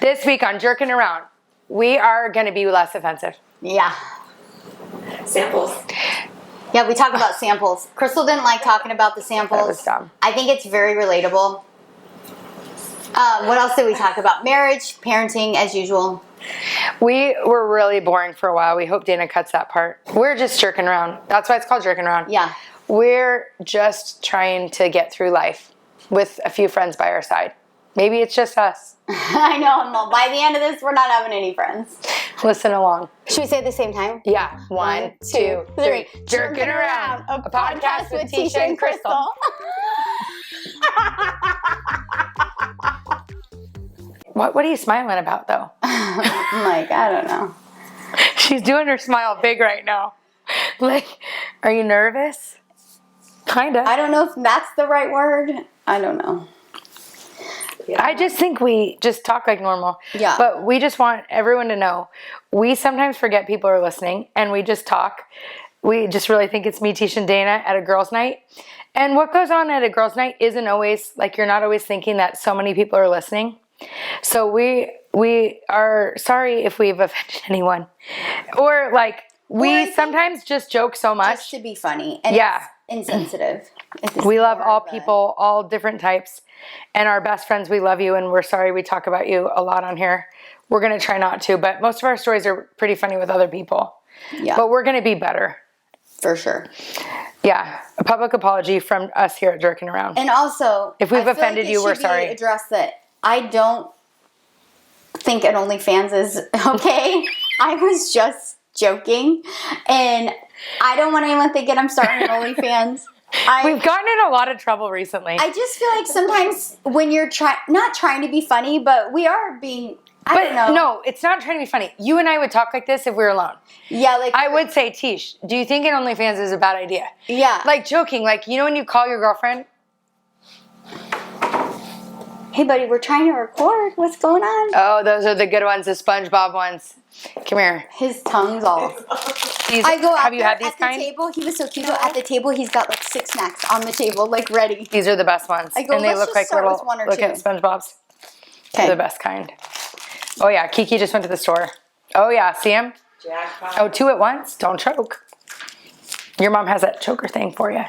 This week on Jerkin' Around, we are going to be less offensive. Yeah. Samples. Yeah, we talk about samples. Crystal didn't like talking about the samples. That was dumb. I think it's very relatable. What else did we talk about? Marriage, parenting, as usual. We were really boring for a while. We hope Dana cuts that part. We're just jerking around. That's why it's called Jerkin' Around. Yeah. We're just trying to get through life with a few friends by our side. Maybe it's just us. I know. Well, by the end of this, we're not having any friends. Listen along. Should we say it at the same time? Yeah. 1, 2, 3. Jerkin' Around, a podcast with Teisha and Crystal. What are you smiling about, though? I'm like, I don't know. She's doing her smile big right now. Like, are you nervous? Kind of. I don't know if that's the right word. I don't know. Yeah. I just think we just talk like normal. Yeah. But we just want everyone to know, we sometimes forget people are listening, and we just talk. We just really think it's me, Teisha, and Dana at a girls' night. And what goes on at a girls' night isn't always, like, you're not always thinking that so many people are listening. So we are sorry if we've offended anyone. Or, like, we sometimes just joke so much. Just to be funny. And Yeah. it's insensitive. We love all people, all different types. And our best friends, we love you, and we're sorry we talk about you a lot on here. We're going to try not to, but most of our stories are pretty funny with other people. Yeah. But we're going to be better. For sure. Yeah. A public apology from us here at Jerkin' Around. And also, If we've I feel offended like it you, we're should be sorry. addressed that I don't think an OnlyFans is okay. I was just joking. And I don't want anyone thinking I'm starting an OnlyFans. We've gotten in a lot of trouble recently. I just feel like sometimes when you're not trying to be funny, but we are being, I don't know. No, it's not trying to be funny. You and I would talk like this if we were alone. Yeah, like I would say, Tish, do you think an OnlyFans is a bad idea? Yeah. Like joking, like, you know when you call your girlfriend? Hey buddy, we're trying to record. What's going on? Oh, those are the good ones, the SpongeBob ones. Come here. His tongue's all. These, I go out have you there had these at kind? the table. He was so cute. At the table, he's got like 6 snacks on the table, like ready. These are the best ones. I go, and they let's look just like start little, with 1 or look 2. at SpongeBob's. Okay. They're the best kind. Oh yeah, Kiki just went to the store. Oh yeah, see him? Jackpot. Oh, 2 at once? Don't choke. Your mom has that choker thing for you.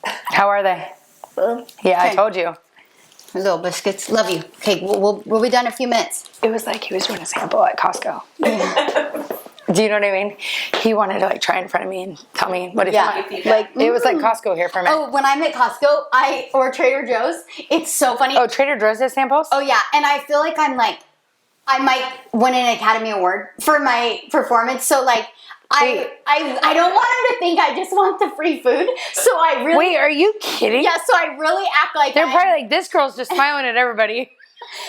How are they? Yeah, I Okay. told you. Little biscuits. Love you. Okay, we'll be done in a few minutes. It was like he was doing a sample at Costco. Do you know what I mean? He wanted to like try in front of me and tell me what he thought. Like It was like Costco here for a minute. Oh, when I'm at Costco, or Trader Joe's, it's so funny. Oh, Trader Joe's has samples? Oh yeah, and I feel like I might win an Academy Award for my performance. So like, I don't want him to think I just want the free food. So I really Wait, are you kidding? Yeah, so I really act like They're probably like, this girl's just smiling at everybody.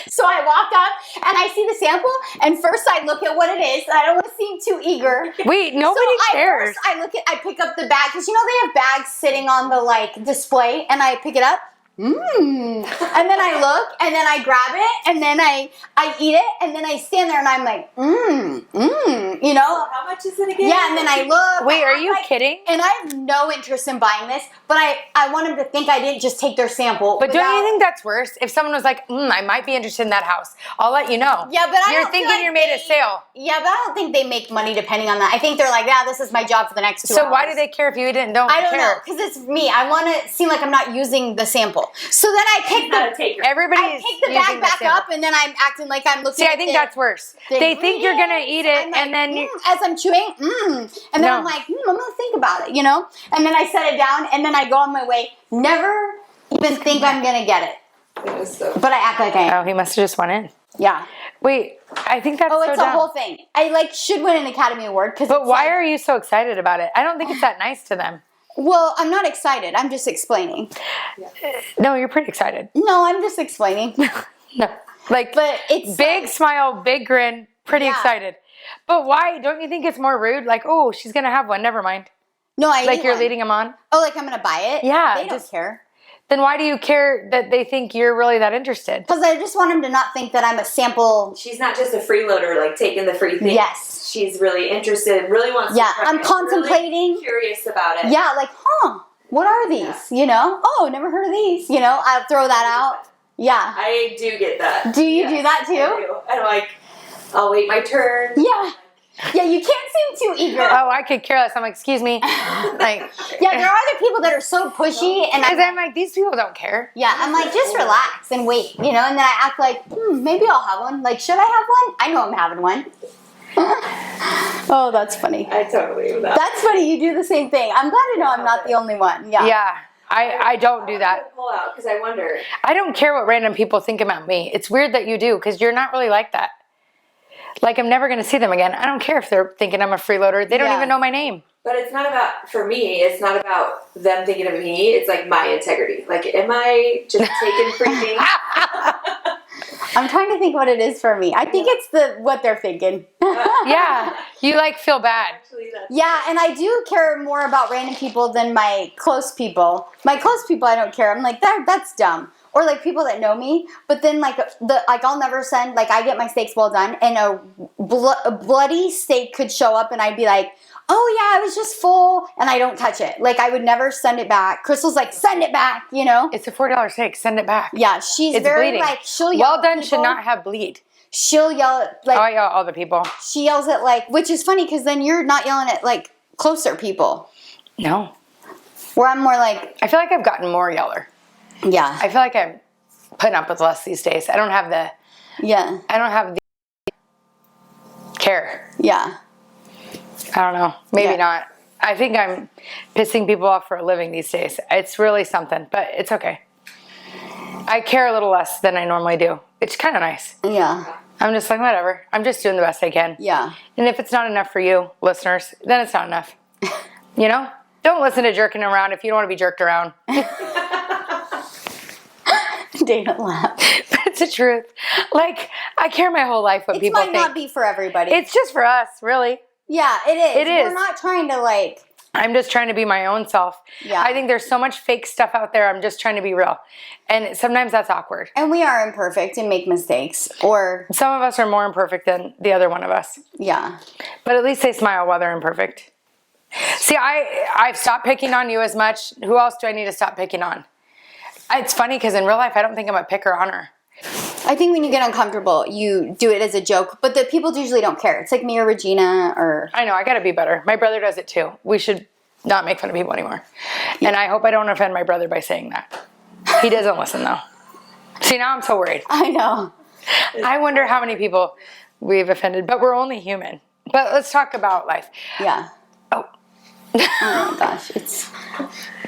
So I walk up and I see the sample, and first I look at what it is. I don't want to seem too eager. Wait, nobody cares. I pick up the bag, because you know they have bags sitting on the like display, and I pick it up. And then I look, and then I grab it, and then I eat it, and then I stand there and I'm like, you know? How much is it again? Yeah, and then I look. Wait, are you kidding? And I have no interest in buying this, but I want them to think I didn't just take their sample. But don't you think that's worse? If someone was like, I might be interested in that house, I'll let you know. Yeah, but You're thinking you're made a sale. Yeah, but I don't think they make money depending on that. I think they're like, yeah, this is my job for the next 2 hours. So why do they care if you eat it and don't I don't care? know, because it's me. I want to seem like I'm not using the sample. So then I pick Everybody's the bag back up, and then I'm acting like I'm looking. See, I think that's worse. They think you're gonna eat it, like, and then you. as I'm chewing, and then I'm like, I'm gonna think about it, you know. And then I set it down, and then I go on my way. Never even think I'm gonna get it. It was so. But I act like I am. Oh, he must have just went in. Yeah. Wait, I think that's Oh, so it's a dumb. whole thing. I should win an Academy Award because. But why are you so excited about it? I don't think it's that nice to them. Well, I'm not excited. I'm just explaining. No, you're pretty excited. No, I'm just explaining. No, like, But it's big smile, big grin, pretty excited. But why? Don't you think it's more rude? Like, oh, she's gonna have one. Never mind. No, I Like eat you're one. leading them on. Oh, like I'm gonna buy it? Yeah, They don't care. Then why do you care that they think you're really that interested? Because I just want them to not think that I'm a sample. She's not just a freeloader, like taking the free thing. Yes. She's really interested, really wants to Yeah, try I'm it, contemplating. really curious about it. Yeah, like, what are these? Yeah. You know? Oh, never heard of these. You know, I'll throw that out. Yeah. I do get that. Do you do that too? I do. I'm like, I'll wait my turn. Yeah. Yeah, you can't seem too eager. Oh, I could care less. I'm like, excuse me. Like, Yeah, there are other people that are so pushy, and I'm like, these people don't care. yeah, I'm like, just relax and wait, and then I act like, maybe I'll have one. Like, should I have one? I know I'm having one. Oh, that's funny. I totally do that. That's funny. You do the same thing. I'm glad to know I'm not the only one. Yeah. Yeah, I don't do that. Pull out because I wonder. I don't care what random people think about me. It's weird that you do because you're not really like that. Like, I'm never going to see them again. I don't care if they're thinking I'm a freeloader. They don't even know my name. But it's not about, for me, it's not about them thinking of me. It's like my integrity. Like, am I just taking free things? I'm trying to think what it is for me. I think it's what they're thinking. Yeah, you like feel bad. Actually, that's Yeah, and I do care more about random people than my close people. My close people, I don't care. I'm like, that's dumb. Or like people that know me, but then like I'll never send, like, I get my steaks well done, and a bloody steak could show up, and I'd be like, oh yeah, I was just full, and I don't touch it. Like, I would never send it back. Crystal's like, send it back, It's a $4 steak. Send it back. Yeah, she's It's very bleeding. like, she'll yell Well at done people. should not have bleed. She'll yell at, like, Oh, yeah, all the people. she yells at, like, which is funny because then you're not yelling at like closer people. No. Where I'm more like, I feel like I've gotten more yeller. yeah, I feel like I'm putting up with less these days. I don't have the care. yeah. I don't know. Maybe Yeah. not. I think I'm pissing people off for a living these days. It's really something, but it's okay. I care a little less than I normally do. It's kind of nice. Yeah, I'm just like, whatever. I'm just doing the best I can. yeah. And if it's not enough for you, listeners, then it's not enough. Don't listen to jerking around if you don't want to be jerked around. Dana laughed. That's the truth. Like, I care my whole life what It people might think. not be for everybody. It's just for us, really. Yeah, it is. It is. We're not trying to like. I'm just trying to be my own self. Yeah. I think there's so much fake stuff out there. I'm just trying to be real. And sometimes that's awkward. And we are imperfect and make mistakes. Or, Some of us are more imperfect than the other one of us. yeah. But at least they smile while they're imperfect. See, I've stopped picking on you as much. Who else do I need to stop picking on? It's funny because in real life, I don't think I'm a picker on her. I think when you get uncomfortable, you do it as a joke. But the people usually don't care. It's like me or Regina or. I know, I gotta be better. My brother does it too. We should not make fun of people anymore. And I hope I don't offend my brother by saying that. He doesn't listen though. See, now I'm so worried. I know. I wonder how many people we've offended, but we're only human. But let's talk about life. Yeah. Oh, Oh my gosh.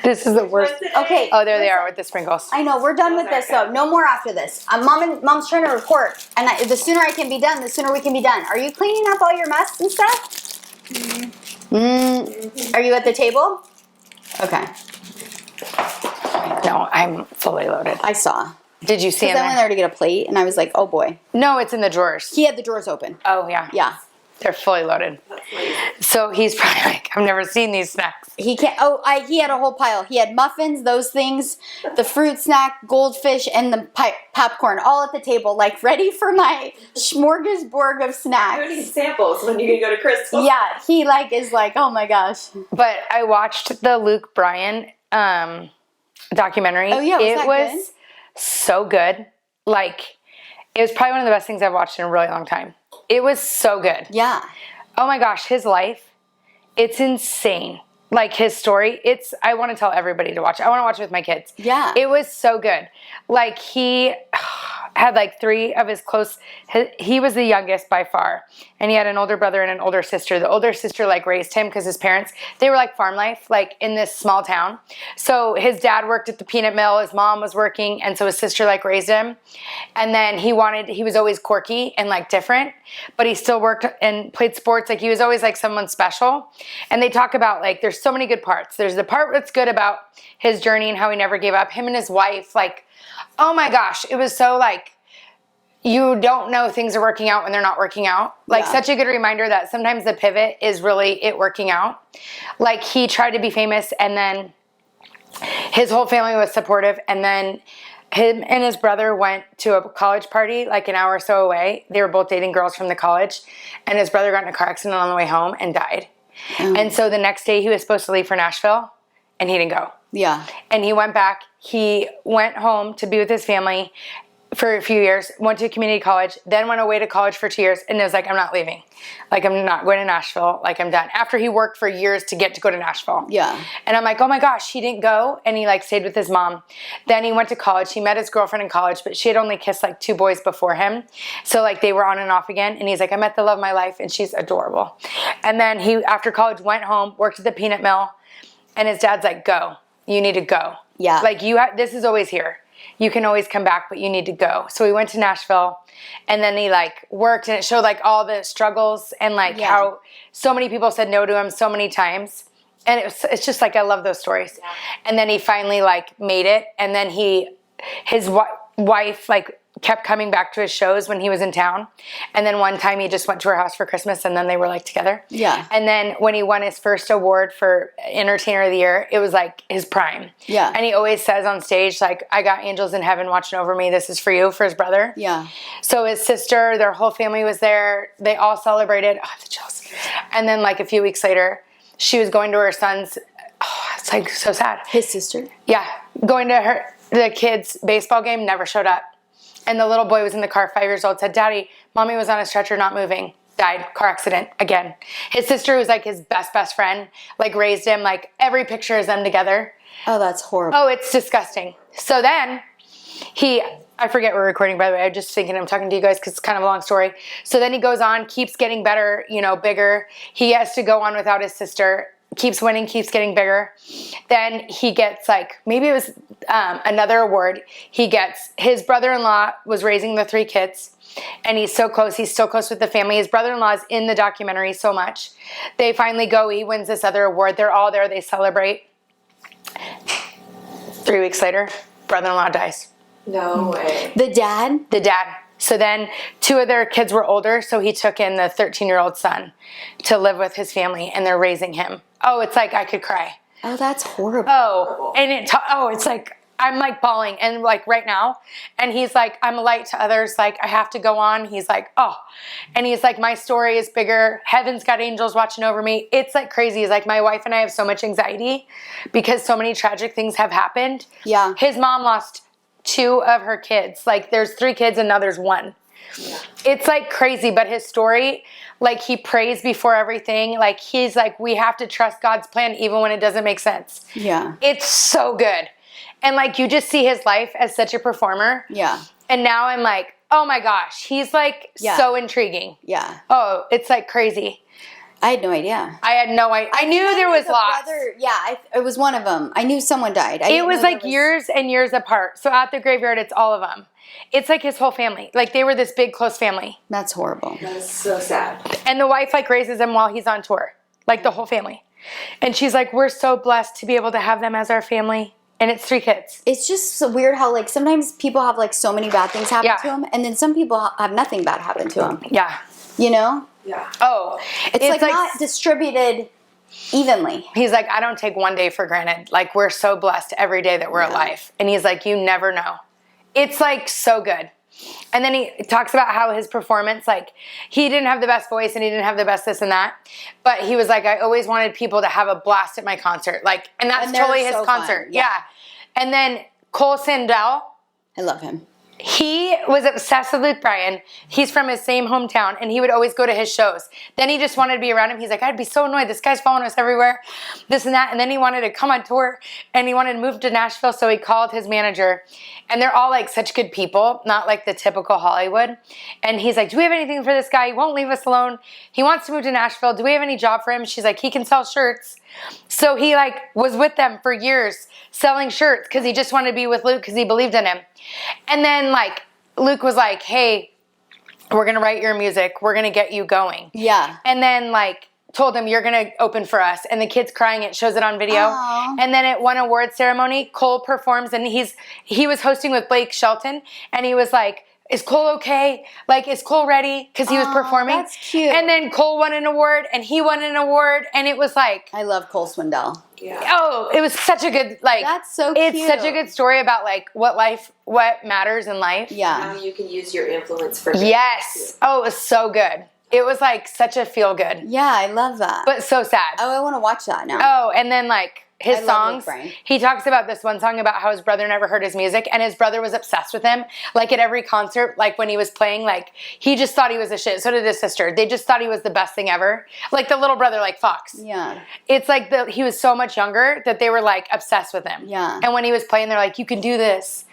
this is the worst. Okay. Oh, there they are with the sprinkles. I know, we're done with this though. No more after this. Mom's trying to record, and the sooner I can be done, the sooner we can be done. Are you cleaning up all your mess and stuff? Are you at the table? Okay, No, I'm fully loaded. I saw. Did you see him Because I went there? there to get a plate, and I was like, oh boy. No, it's in the drawers. He had the drawers open. Oh, yeah. Yeah. They're fully loaded. So he's probably like, I've never seen these snacks. He can't. Oh, he had a whole pile. He had muffins, those things, the fruit snack, goldfish, and the popcorn, all at the table, like ready for my smorgasbord of snacks. Who needs samples when you can go to Crystal? Yeah, he is like, oh my gosh. But I watched the Luke Bryan documentary. Oh, yeah, it that was good? so good. Like, it was probably one of the best things I've watched in a really long time. It was so good. Yeah. Oh my gosh, his life, it's insane. Like his story, I want to tell everybody to watch it. I want to watch it with my kids. Yeah. It was so good. Like he had like three of his he was the youngest by far. And he had an older brother and an older sister. The older sister like raised him because his parents, they were like farm life, like in this small town. So his dad worked at the peanut mill, his mom was working, and so his sister like raised him. And then he was always quirky and like different, but he still worked and played sports. Like he was always like someone special. And they talk about like, there's so many good parts. There's the part that's good about his journey and how he never gave up. Him and his wife, like, oh my gosh, it was so like, you don't know things are working out when they're not working out. Like such a good reminder that sometimes the pivot is really it working out. Like he tried to be famous and then his whole family was supportive, and then him and his brother went to a college party like an hour or so away. They were both dating girls from the college, and his brother got in a car accident on the way home and died. And so the next day he was supposed to leave for Nashville and he didn't go. Yeah. And he went back. He went home to be with his family for a few years, went to community college, then went away to college for 2 years, and was like, I'm not leaving. Like, I'm not going to Nashville. Like, I'm done. After he worked for years to get to go to Nashville. Yeah. And I'm like, oh my gosh, he didn't go. And he like stayed with his mom. Then he went to college. He met his girlfriend in college, but she had only kissed like 2 boys before him. So like they were on and off again. And he's like, I met the love of my life, and she's adorable. And then he, after college, went home, worked at the peanut mill, and his dad's like, go. You need to go. Yeah. Like this is always here. You can always come back, but you need to go. So we went to Nashville, and then he like worked, and it showed like all the struggles and like how so many people said no to him so many times. And it's just like, I love those stories. Yeah. And then he finally like made it. And then his wife like kept coming back to his shows when he was in town. And then one time he just went to her house for Christmas, and then they were like together. Yeah. And then when he won his first award for Entertainer of the Year, it was like his prime. Yeah. And he always says on stage, like, I got angels in heaven watching over me. This is for you, for his brother. Yeah. So his sister, their whole family was there. They all celebrated. Oh, the chills. And then like a few weeks later, she was going to her son's, it's like so sad. His sister? Yeah. Going to the kid's baseball game, never showed up. And the little boy was in the car, 5 years old, said, Daddy, Mommy was on a stretcher, not moving. Died, car accident, again. His sister was like his best friend, like raised him, like every picture is them together. Oh, that's horrible. Oh, it's disgusting. So then I forget we're recording, by the way. I'm just thinking I'm talking to you guys because it's kind of a long story. So then he goes on, keeps getting better, bigger. He has to go on without his sister. Keeps winning, keeps getting bigger. Then he gets like, maybe it was another award. His brother-in-law was raising the 3 kids, and he's so close. He's still close with the family. His brother-in-law is in the documentary so much. They finally go. He wins this other award. They're all there. They celebrate. 3 weeks later, brother-in-law dies. No way. The dad? The dad. So then 2 of their kids were older, so he took in the 13-year-old son to live with his family, and they're raising him. Oh, it's like I could cry. Oh, that's horrible. Oh, and it's like I'm like bawling, and like right now, and he's like, I'm a light to others, like I have to go on. He's like, oh, and he's like, my story is bigger. Heaven's got angels watching over me. It's like crazy. He's like, my wife and I have so much anxiety because so many tragic things have happened. Yeah. His mom lost 2 of her kids. Like there's 3 kids and now there's 1. Yeah. It's like crazy, but his story, like he prays before everything. Like he's like, we have to trust God's plan even when it doesn't make sense. Yeah. It's so good. And like you just see his life as such a performer. Yeah. And now I'm like, oh my gosh, he's like so intriguing. Yeah. Oh, it's like crazy. I had no idea. I had no idea. I knew there was lots. It was one of them. I knew someone died. It was like years and years apart. So at the graveyard, it's all of them. It's like his whole family. Like they were this big, close family. That's horrible. That's so sad. And the wife like raises him while he's on tour. Like the whole family. And she's like, we're so blessed to be able to have them as our family. And it's 3 kids. It's just so weird how like sometimes people have like so many bad things happen to them. And then some people have nothing bad happen to them. Yeah. You know? Yeah. Oh. It's like not distributed evenly. He's like, I don't take one day for granted. Like we're so blessed every day that we're alive. And he's like, you never know. It's like so good. And then he talks about how his performance, like he didn't have the best voice and he didn't have the best this and that. But he was like, I always wanted people to have a blast at my concert. Like, and that's totally his concert. Yeah. And then Cole Sandell. I love him. He was obsessed with Luke Bryan. He's from his same hometown, and he would always go to his shows. Then he just wanted to be around him. He's like, I'd be so annoyed. This guy's following us everywhere, this and that. And then he wanted to come on tour, and he wanted to move to Nashville, so he called his manager. And they're all like such good people, not like the typical Hollywood. And he's like, do we have anything for this guy? He won't leave us alone. He wants to move to Nashville. Do we have any job for him? She's like, he can sell shirts. So he like was with them for years selling shirts because he just wanted to be with Luke because he believed in him. And then like Luke was like, hey, we're going to write your music. We're going to get you going. Yeah. And then like told him, you're going to open for us. And the kid's crying. It shows it on video. Aww. And then at one award ceremony, Cole performs and he was hosting with Blake Shelton. And he was like, is Cole okay? Like, is Cole ready? Because he was performing. That's cute. And then Cole won an award, and he won an award, and it was like... I love Cole Swindell. Yeah. Oh, it was such a good, like... That's so cute. It's such a good story about, like, what matters in life. Yeah. How you can use your influence for good. Yes. Oh, it was so good. It was, like, such a feel-good. Yeah, I love that. But so sad. Oh, I want to watch that now. Oh, and then, like... his I love Luke songs, Bryan. he talks about this one song about how his brother never heard his music, and his brother was obsessed with him. Like at every concert, like when he was playing, like he just thought he was a shit. So did his sister. They just thought he was the best thing ever. Like the little brother, like Fox. Yeah. It's like he was so much younger that they were like obsessed with him. Yeah. And when he was playing, they're like, you can do this.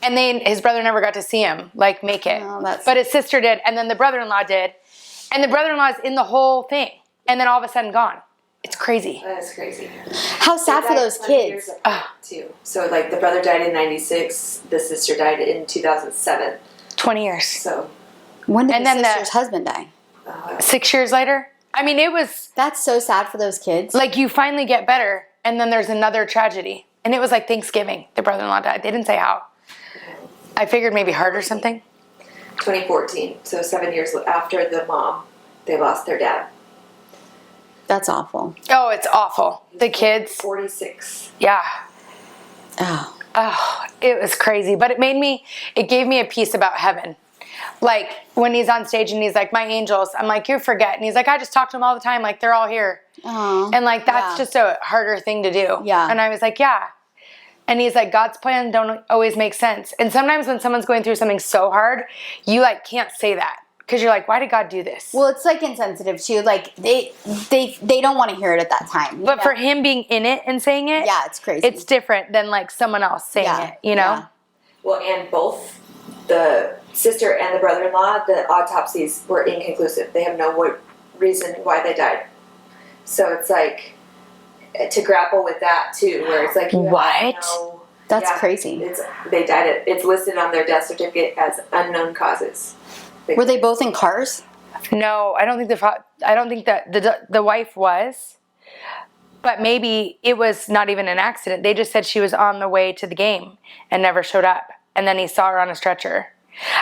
And his brother never got to see him like make it. Oh, but his sister did, and then the brother-in-law did. And the brother-in-law's in the whole thing. And then all of a sudden gone. It's crazy. That is crazy. How sad for those 20 years kids. apart, too. So like the brother died in 96, the sister died in 2007. 20 years. So When did And the then sister's husband die? 6 years later. I mean, it was That's so sad for those kids. like you finally get better, and then there's another tragedy. And it was like Thanksgiving. The brother-in-law died. They didn't say how. I figured maybe heart or something. 2014. So 7 years after the mom, they lost their dad. That's awful. Oh, it's awful. The kids. 46. Yeah. Oh. Oh, it was crazy. But it gave me a piece about heaven. Like when he's on stage and he's like, my angels, I'm like, you forget. And he's like, I just talk to them all the time. Like they're all here. Oh. And like, that's just a harder thing to do. Yeah. And I was like, yeah. And he's like, God's plan don't always make sense. And sometimes when someone's going through something so hard, you like can't say that. Because you're like, why did God do this? Well, it's like insensitive too. Like they don't want to hear it at that time. But for him being in it and saying it, yeah, it's crazy. it's different than like someone else saying it, you know? Yeah. Well, and both the sister and the brother-in-law, the autopsies were inconclusive. They have no reason why they died. So it's like to grapple with that too, where it's like What? That's crazy. They died. It's listed on their death certificate as unknown causes. Were they both in cars? No, I don't think that the wife was. But maybe it was not even an accident. They just said she was on the way to the game and never showed up. And then he saw her on a stretcher.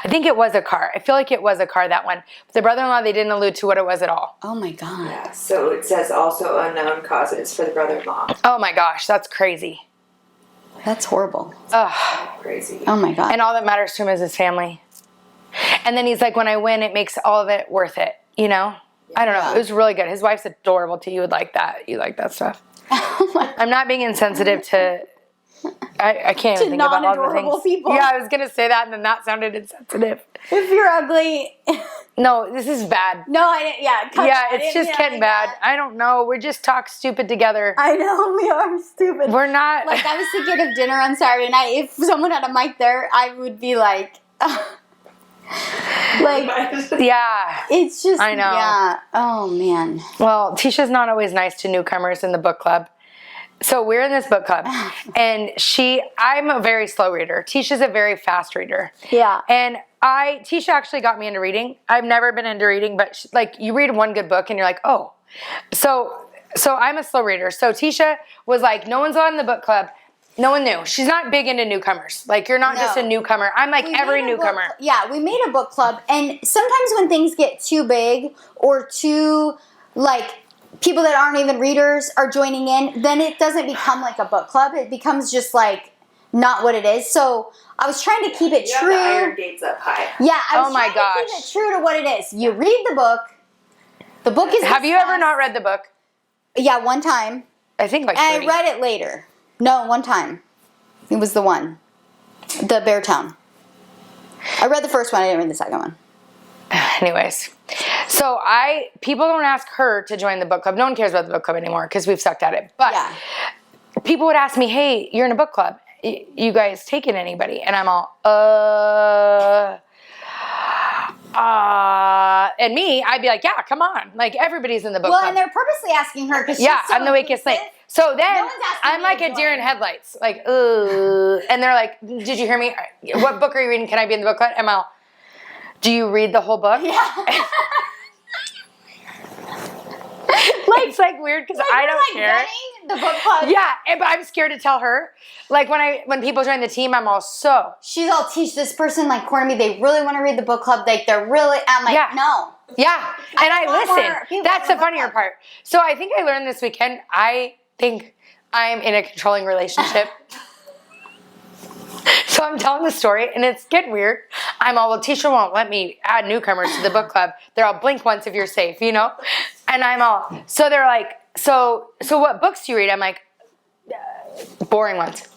I think it was a car. I feel like it was a car, that one. But the brother-in-law, they didn't allude to what it was at all. Oh my God. Yeah, so it says also unknown causes for the brother-in-law. Oh my gosh, that's crazy. That's horrible. Ugh. Crazy. Oh my God. And all that matters to him is his family. And then he's like, when I win, it makes all of it worth it, you know? I don't know. It was really good. His wife's adorable too. You would like that. You like that stuff. I'm not being insensitive to... I can't even think about all the non-adorable things. people. Yeah, I was going to say that and then that sounded insensitive. If you're ugly. No, this is bad. No, I didn't. Yeah, It's just getting bad. I don't know. We're just talk stupid together. I know, we are stupid. We're not. Like, I was thinking of dinner on Saturday night. If someone had a mic there, I would be like... like, yeah. it's just... I know. Yeah. Oh, man. Well, Teisha's not always nice to newcomers in the book club. So we're in this book club, and I'm a very slow reader. Teisha's a very fast reader. Yeah. And Teisha actually got me into reading. I've never been into reading, but like you read one good book and you're like, oh. So I'm a slow reader. So Teisha was like, no one's on the book club. No one knew. She's not big into newcomers. Like you're not just a newcomer. I'm like every newcomer. We made a book club, and sometimes when things get too big or too like people that aren't even readers are joining in, then it doesn't become like a book club. It becomes just like not what it is. So I was trying to keep it you true. Have the iron gates up high. Yeah, I was trying to keep it true to what it is. You read the book. The book is. Have you ever not read the book? Yeah, one time. I think like. And I read it later. No, one time. It was the one. The Bear Town. I read the first one. I didn't read the second one. Anyways, so people don't ask her to join the book club. No one cares about the book club anymore because we've sucked at it. But people would ask me, hey, you're in a book club. You guys taking anybody? And I'm all, and me, I'd be like, yeah, come on. Like everybody's in the book club. Well, and they're purposely asking her because I'm the weakest link. So then I'm like a deer in join. headlights. Like, and they're like, did you hear me? What book are you reading? Can I be in the book club? I'm all, do you read the whole book? Yeah. It's like weird because I don't care. Running the book club. Yeah, but I'm scared to tell her. Like when people join the team, I'm all so. She's all, teach this person like cornered me. They really want to read the book club. Like they're really. I'm like, no. Yeah, and I listen. That's the funnier part. So I think I learned this weekend. I think I'm in a controlling relationship. So I'm telling the story, and it's getting weird. I'm all, well, Teisha won't let me add newcomers to the book club. They're all blink once if you're safe, you know? And I'm all, so they're like, so what books do you read? I'm like, boring ones.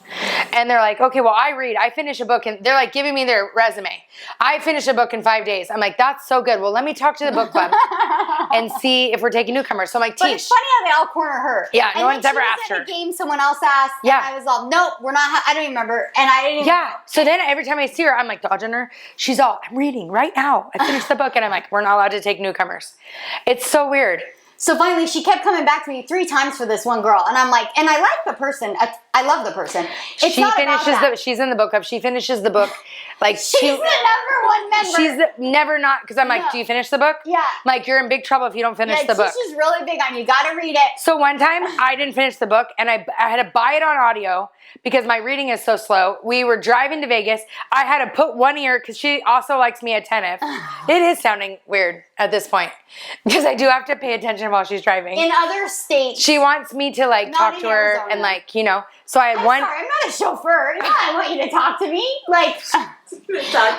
And they're like, okay, well, I finish a book, and they're like giving me their resume. I finish a book in 5 days. I'm like, that's so good. Well, let me talk to the book club and see if we're taking newcomers. So I'm like, But it's funny how they all corner her. Yeah, and no one's ever then asked she was her. at the game someone else asked. Yeah. And I was all, nope, we're not. I don't even remember. And I didn't even Yeah. So then every time I see her, I'm like dodging her. She's all, I'm reading right now. I finished the book, and I'm like, we're not allowed to take newcomers. It's so weird. So finally, she kept coming back to me 3 times for this one girl, and I'm like, and I like the person. I love the person. It's She not about finishes that. she's in the book club. She finishes the book. Like She's the number one member. She's never not, because I'm like, Yeah. do you finish the book? Yeah. I'm like, you're in big trouble if you don't finish the book. She's really big on you. Got to read it. So one time I didn't finish the book, and I had to buy it on audio because my reading is so slow. We were driving to Vegas. I had to put one ear because she also likes me attentive. It is sounding weird at this point because I do have to pay attention while she's driving. In other states. She wants me to like Not talk in to her Arizona. and like, so I had I'm one. sorry, I'm not a chauffeur. Yeah, I want you to talk to me. Like, Talk-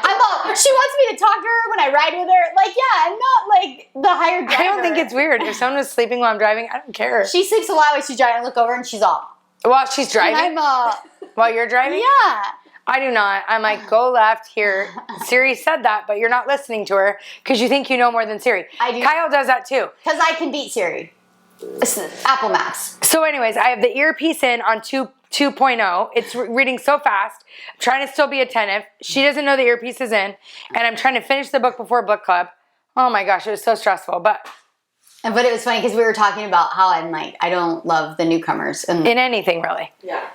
I'm all, she wants me to talk to her when I ride with her. Like, yeah, I'm not like the hired driver. I don't think it's weird. If someone was sleeping while I'm driving, I don't care. She sleeps a lot when she's driving. I look over and she's all. While she's driving? And I'm While you're driving? yeah. I do not. I'm like, go left here. Siri said that, but you're not listening to her because you think you know more than Siri. I do. Kyle does that too. Because I can beat Siri. Apple Maps. So anyways, I have the earpiece in on 2.0. It's reading so fast. I'm trying to still be attentive. She doesn't know the earpiece is in. And I'm trying to finish the book before book club. Oh my gosh, it was so stressful. But it was funny because we were talking about how I'm like, I don't love the newcomers. And in anything, really. Yeah.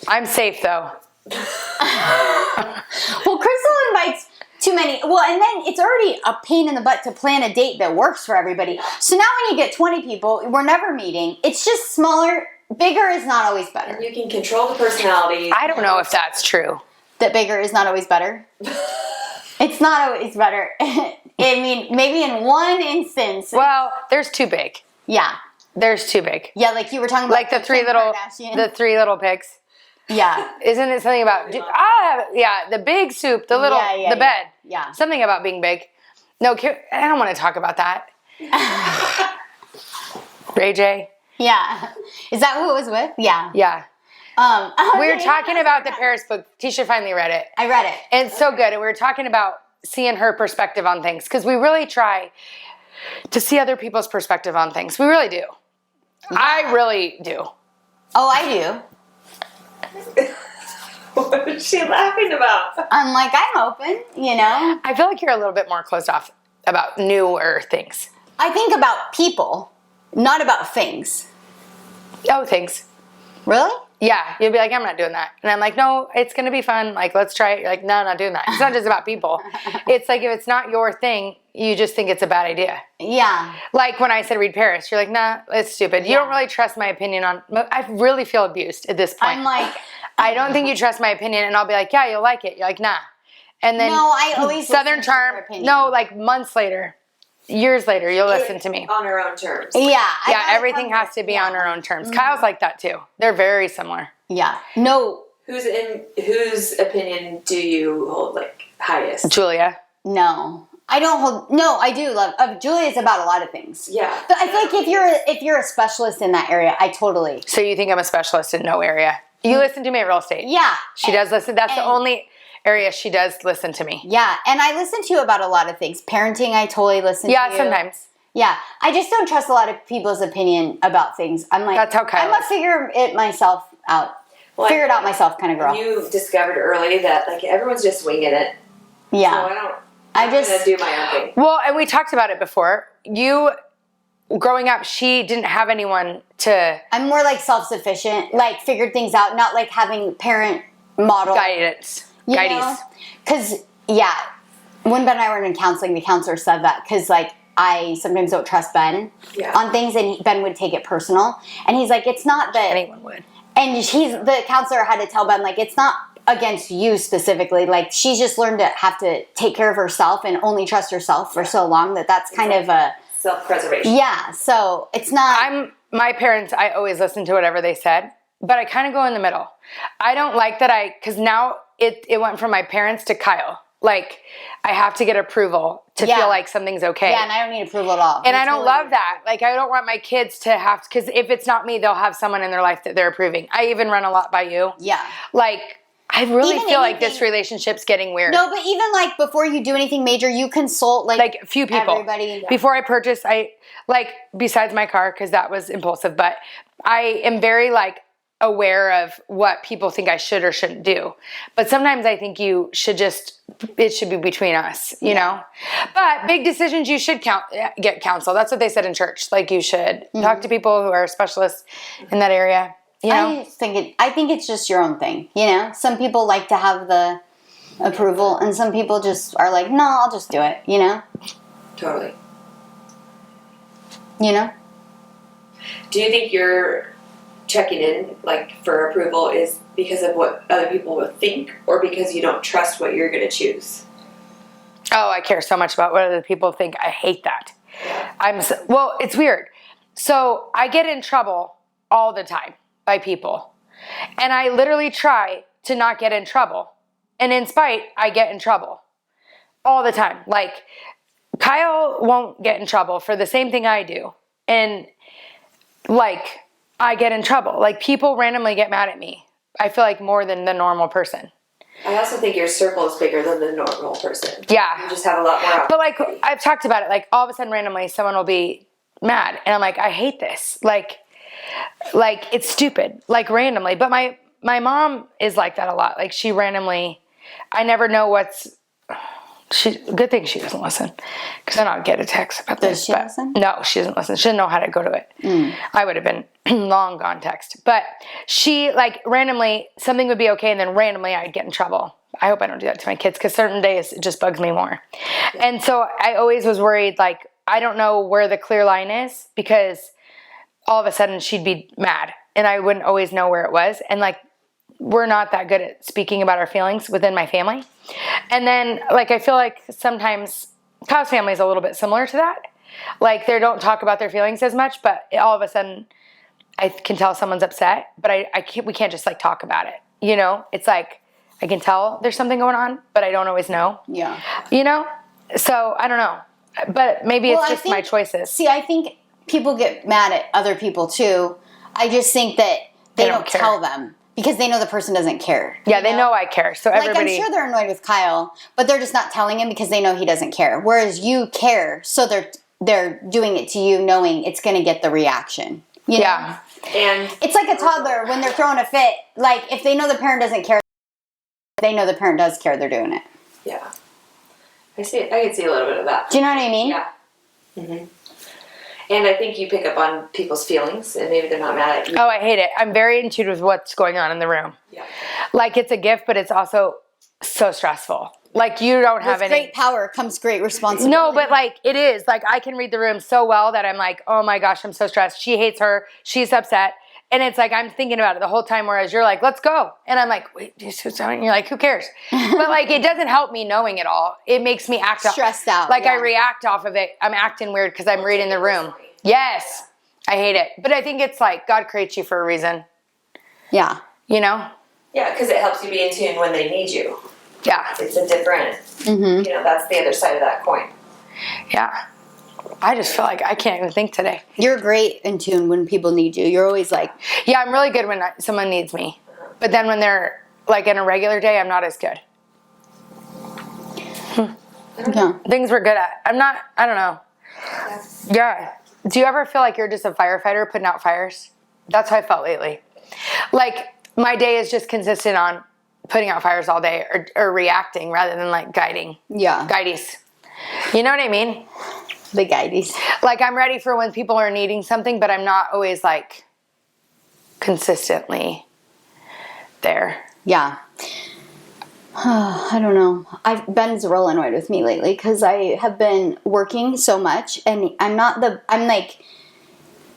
I'm safe, though. well, Crystal invites too many. Well, and then it's already a pain in the butt to plan a date that works for everybody. So now when you get 20 people, we're never meeting. It's just smaller. Bigger is not always better. And you can control the personality. I don't know if that's true. That bigger is not always better. It's not always better. I mean, maybe in one instance. Well, there's too big. Yeah. There's too big. Yeah, like you were talking about. Like the three Kim Kardashian. pigs. Yeah. Isn't it something about the big soup, the little Yeah, the bed. Yeah. Something about being big. No, I don't want to talk about that. Ray J. Yeah. Is that who it was with? Yeah. Yeah. We were okay. talking about the Paris book. Teisha finally read it. I read it. And it's so good. And we were talking about seeing her perspective on things because we really try to see other people's perspective on things. We really do. Yeah. I really do. Oh, I do. What is she laughing about? I'm like, I'm open, you know? I feel like you're a little bit more closed off about newer things. I think about people, not about things. Oh, things. Really? Yeah, you'll be like, I'm not doing that. And I'm like, no, it's going to be fun. Like, let's try it. You're like, no, I'm not doing that. It's not just about people. It's like if it's not your thing, you just think it's a bad idea. Yeah. Like when I said read Paris, you're like, nah, it's stupid. You don't really trust my opinion on... I really feel abused at this point. I'm like... I don't think you trust my opinion. And I'll be like, yeah, you'll like it. You're like, nah. And then No, I always Southern listen to your Charm, opinion. no, like months later, years later, you'll listen to me. On her own terms. Yeah. Yeah, everything has to be on her own terms. Kyle's like that too. They're very similar. Yeah. No. Whose opinion do you hold like highest? Julia. No. I don't hold... No, I do love... Julia's about a lot of things. Yeah. But I feel like if you're a specialist in that area, I totally... So you think I'm a specialist in no area? You listen to me at real estate. Yeah. She does listen. That's the only area she does listen to me. Yeah. And I listen to you about a lot of things. Parenting, I totally listen to you. Yeah, sometimes. Yeah. I just don't trust a lot of people's opinion about things. I'm like... That's how Kyle I'm a is. figure it myself out. Well, Figure it out myself kind of girl. You discovered early that like everyone's just winging it. Yeah. So I'm gonna do my own thing. Well, and we talked about it before. You, growing up, she didn't have anyone to I'm more like self-sufficient, like figured things out, not like having parent model. guidance. Because, yeah, when Ben and I were in counseling, the counselor said that because, like, I sometimes don't trust Ben on things, and Ben would take it personal. And he's like, it's not that... Anyone would. And the counselor had to tell Ben, like, it's not against you specifically. Like, she's just learned to have to take care of herself and only trust herself for so long that's kind of a... Self-preservation. Yeah, so it's not... My parents, I always listened to whatever they said, but I kind of go in the middle. I don't like that because now it went from my parents to Kyle. Like, I have to get approval to Yeah. feel like something's okay. Yeah, and I don't need approval at all. And I don't love that. Like, I don't want my kids to have, because if it's not me, they'll have someone in their life that they're approving. I even run a lot by you. Yeah. Like, I really Even feel like this anything- relationship's getting weird. No, but even like before you do anything major, you consult like A few people. everybody. Before I purchase, besides my car, because that was impulsive, but I am very like aware of what people think I should or shouldn't do. But sometimes I think it should be between us, you know? But big decisions, you should get counsel. That's what they said in church. Like, you should talk to people who are specialists in that area, you know? I think it's just your own thing, you know? Some people like to have the approval, and some people just are like, no, I'll just do it, you know? Totally. You know? Do you think you're checking in, like, for approval is because of what other people will think, or because you don't trust what you're going to choose? Oh, I care so much about what other people think. I hate that. Well, it's weird. So I get in trouble all the time by people. And I literally try to not get in trouble. And in spite, I get in trouble all the time. Like, Kyle won't get in trouble for the same thing I do. And, like, I get in trouble. Like, people randomly get mad at me. I feel like more than the normal person. I also think your circle is bigger than the normal person. Yeah. You just have a lot more But, like, I've talked about it. Like, all of a sudden, randomly, someone will be mad. And I'm like, I hate this. Like it's stupid. Like, randomly. But my mom is like that a lot. Like, she randomly, I never know good thing she doesn't listen, because then I'll get a text about this. Does she listen? No, she doesn't listen. She doesn't know how to go to it. I would have been long gone text. But she, like, randomly, something would be okay, and then randomly I'd get in trouble. I hope I don't do that to my kids, because certain days it just bugs me more. And so I always was worried, like, I don't know where the clear line is, because all of a sudden she'd be mad, and I wouldn't always know where it was. And, like, we're not that good at speaking about our feelings within my family. And then, like, I feel like sometimes Kyle's family is a little bit similar to that. Like, they don't talk about their feelings as much, but all of a sudden I can tell someone's upset, but we can't just, like, talk about it. You know, it's like, I can tell there's something going on, but I don't always know. Yeah. You know? So, I don't know. But maybe it's just my choices. See, I think people get mad at other people too. I just think that they don't care. tell them. Because they know the person doesn't care. Yeah, they know I care. So everybody... Like, I'm sure they're annoyed with Kyle, but they're just not telling him because they know he doesn't care. Whereas you care, so they're doing it to you knowing it's going to get the reaction. You know? Yeah. And it's like a toddler when they're throwing a fit. Like, if they know the parent doesn't care, they know the parent does care, they're doing it. Yeah. I can see a little bit of that. Do you know what I mean? Yeah. Mm-hmm. And I think you pick up on people's feelings, and maybe they're not mad at you. Oh, I hate it. I'm very in tune with what's going on in the room. Yeah. Like, it's a gift, but it's also so stressful. Like, you don't have With great power comes great responsibility. No, but, like, it is. Like, I can read the room so well that I'm like, oh my gosh, I'm so stressed. She hates her. She's upset. And it's like, I'm thinking about it the whole time, whereas you're like, let's go. And I'm like, wait, do you see what's happening? You're like, who cares? But, like, it doesn't help me knowing it all. It makes me act stressed out. Like, yeah. I react off of it. I'm acting weird because I'm reading the room. Yes. I hate it. But I think it's like, God creates you for a reason. Yeah. You know? Yeah, because it helps you be in tune when they need you. Yeah. It's a different, that's the other side of that coin. Yeah. I just feel like I can't even think today. You're great in tune when people need you. You're always like... Yeah, I'm really good when someone needs me. But then when they're, like, in a regular day, I'm not as good. Yeah. Things we're good at. I don't know. Yeah. Do you ever feel like you're just a firefighter putting out fires? That's how I felt lately. Like, my day is just consistent on putting out fires all day or reacting rather than, like, guiding. Yeah. Guideys. You know what I mean? The guideys. Like, I'm ready for when people are needing something, but I'm not always, like, consistently there. Yeah. I don't know. Ben's real annoyed with me lately because I have been working so much, and I'm like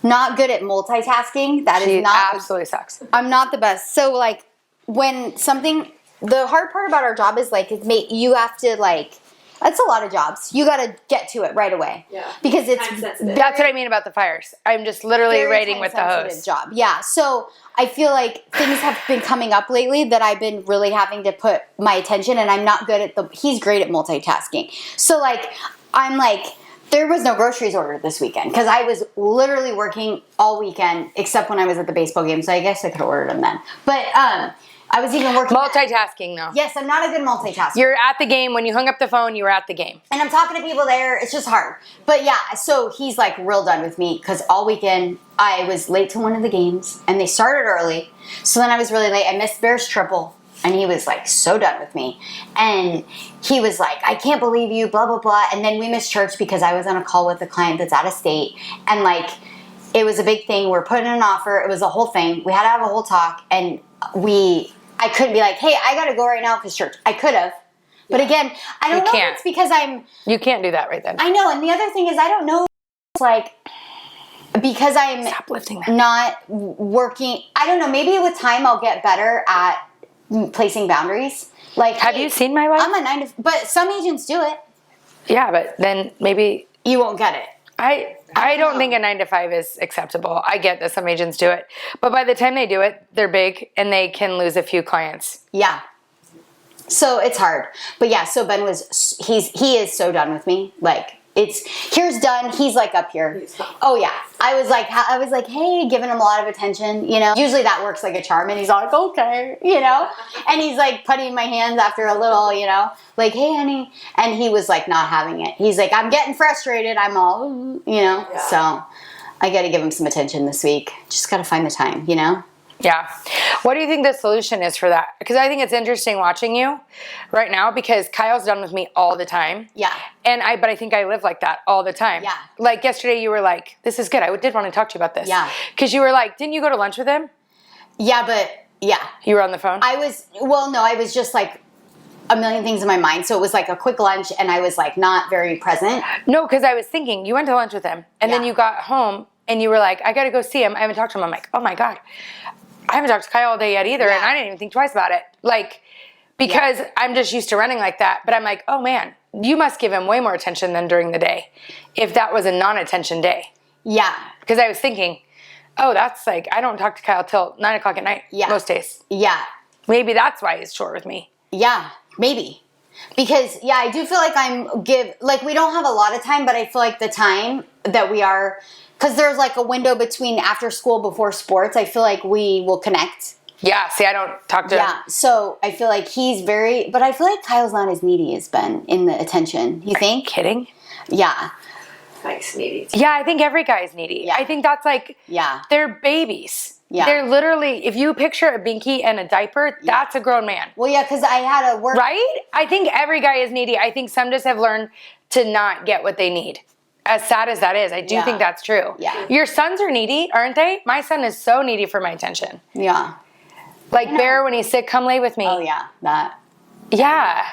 not good at multitasking. She absolutely sucks. I'm not the best. So, like, when the hard part about our job is, like, you have to, like, That's a lot of jobs. You got to get to it right away. Yeah. Because it's Time sensitive. That's what I mean about the fires. I'm just literally very waiting with the time-sensitive hose. job. Yeah. So I feel like things have been coming up lately that I've been really having to put my attention, and I'm not good at he's great at multitasking. So like, I'm like, there was no groceries ordered this weekend because I was literally working all weekend except when I was at the baseball game. So I guess I could have ordered them then. But I was even working. Multitasking, though. Yes, I'm not a good multitasker. You're at the game. When you hung up the phone, you were at the game. And I'm talking to people there. It's just hard. But yeah, so he's like real done with me because all weekend I was late to one of the games and they started early. So then I was really late. I missed Bears triple. And he was like so done with me. And he was like, I can't believe you, blah, blah, blah. And then we missed church because I was on a call with a client that's out of state. And like, it was a big thing. We're putting in an offer. It was a whole thing. We had to have a whole talk. And I couldn't be like, hey, I got to go right now because church. I could have. But again, I don't know if it's because You can't do that right then. I know. And the other thing is, I don't know if it's like, because I'm Stop lifting that. not working. I don't know. Maybe with time I'll get better at placing boundaries. Like, Have you seen my life? I'm a 9 to, but some agents do it. Yeah, but then maybe You won't get it. I don't think a 9 to 5 is acceptable. I get that some agents do it, but by the time they do it, they're big and they can lose a few clients. Yeah. So it's hard. But yeah, so Ben he is so done with me. Like, here's done. He's like up here. Oh yeah. I was like, hey, giving him a lot of attention, you know. Usually that works like a charm, and he's like, okay, you know. And he's like putting my hands after a little, you know, like, hey, honey. And he was like not having it. He's like, I'm getting frustrated. I'm all, you know. Yeah. So I got to give him some attention this week. Just got to find the time, you know. Yeah. What do you think the solution is for that? Because I think it's interesting watching you right now because Kyle's done with me all the time. Yeah. But I think I live like that all the time. Yeah. Like yesterday you were like, this is good. I did want to talk to you about this. Yeah. Because you were like, didn't you go to lunch with him? Yeah, but yeah. You were on the phone? I was just like a million things in my mind. So it was like a quick lunch and I was like not very present. No, because I was thinking, you went to lunch with him and then Yeah. you got home and you were like, I got to go see him. I haven't talked to him. I'm like, oh my God. I haven't talked to Kyle all day yet either, Yeah. and I didn't even think twice about it. Like, because I'm just used to running like that. But I'm like, oh man, you must give him way more attention than during the day if that was a non-attention day. Yeah. Because I was thinking, oh, that's like, I don't talk to Kyle till 9 o'clock at night most days. Yeah. Maybe that's why he's short with me. Yeah. Maybe. Because, yeah, I do feel like we don't have a lot of time, but I feel like the time that we are, because there's like a window between after school, before sports, I feel like we will connect. Yeah, see, I don't talk to him. Yeah, so I feel like but I feel like Kyle's not as needy as Ben in the attention. You think? Kidding? Yeah. Like needy. Yeah, I think every guy is needy. Yeah. I think that's like, Yeah. they're babies. Yeah. They're literally, if you picture a binky and a diaper, that's a grown man. Well, yeah, because I had a work. Right? I think every guy is needy. I think some just have learned to not get what they need. As sad as that is, I do think that's true. Yeah. Your sons are needy, aren't they? My son is so needy for my attention. Yeah. Like Bear, when he's sick, come lay with me. Oh, yeah. That. Yeah.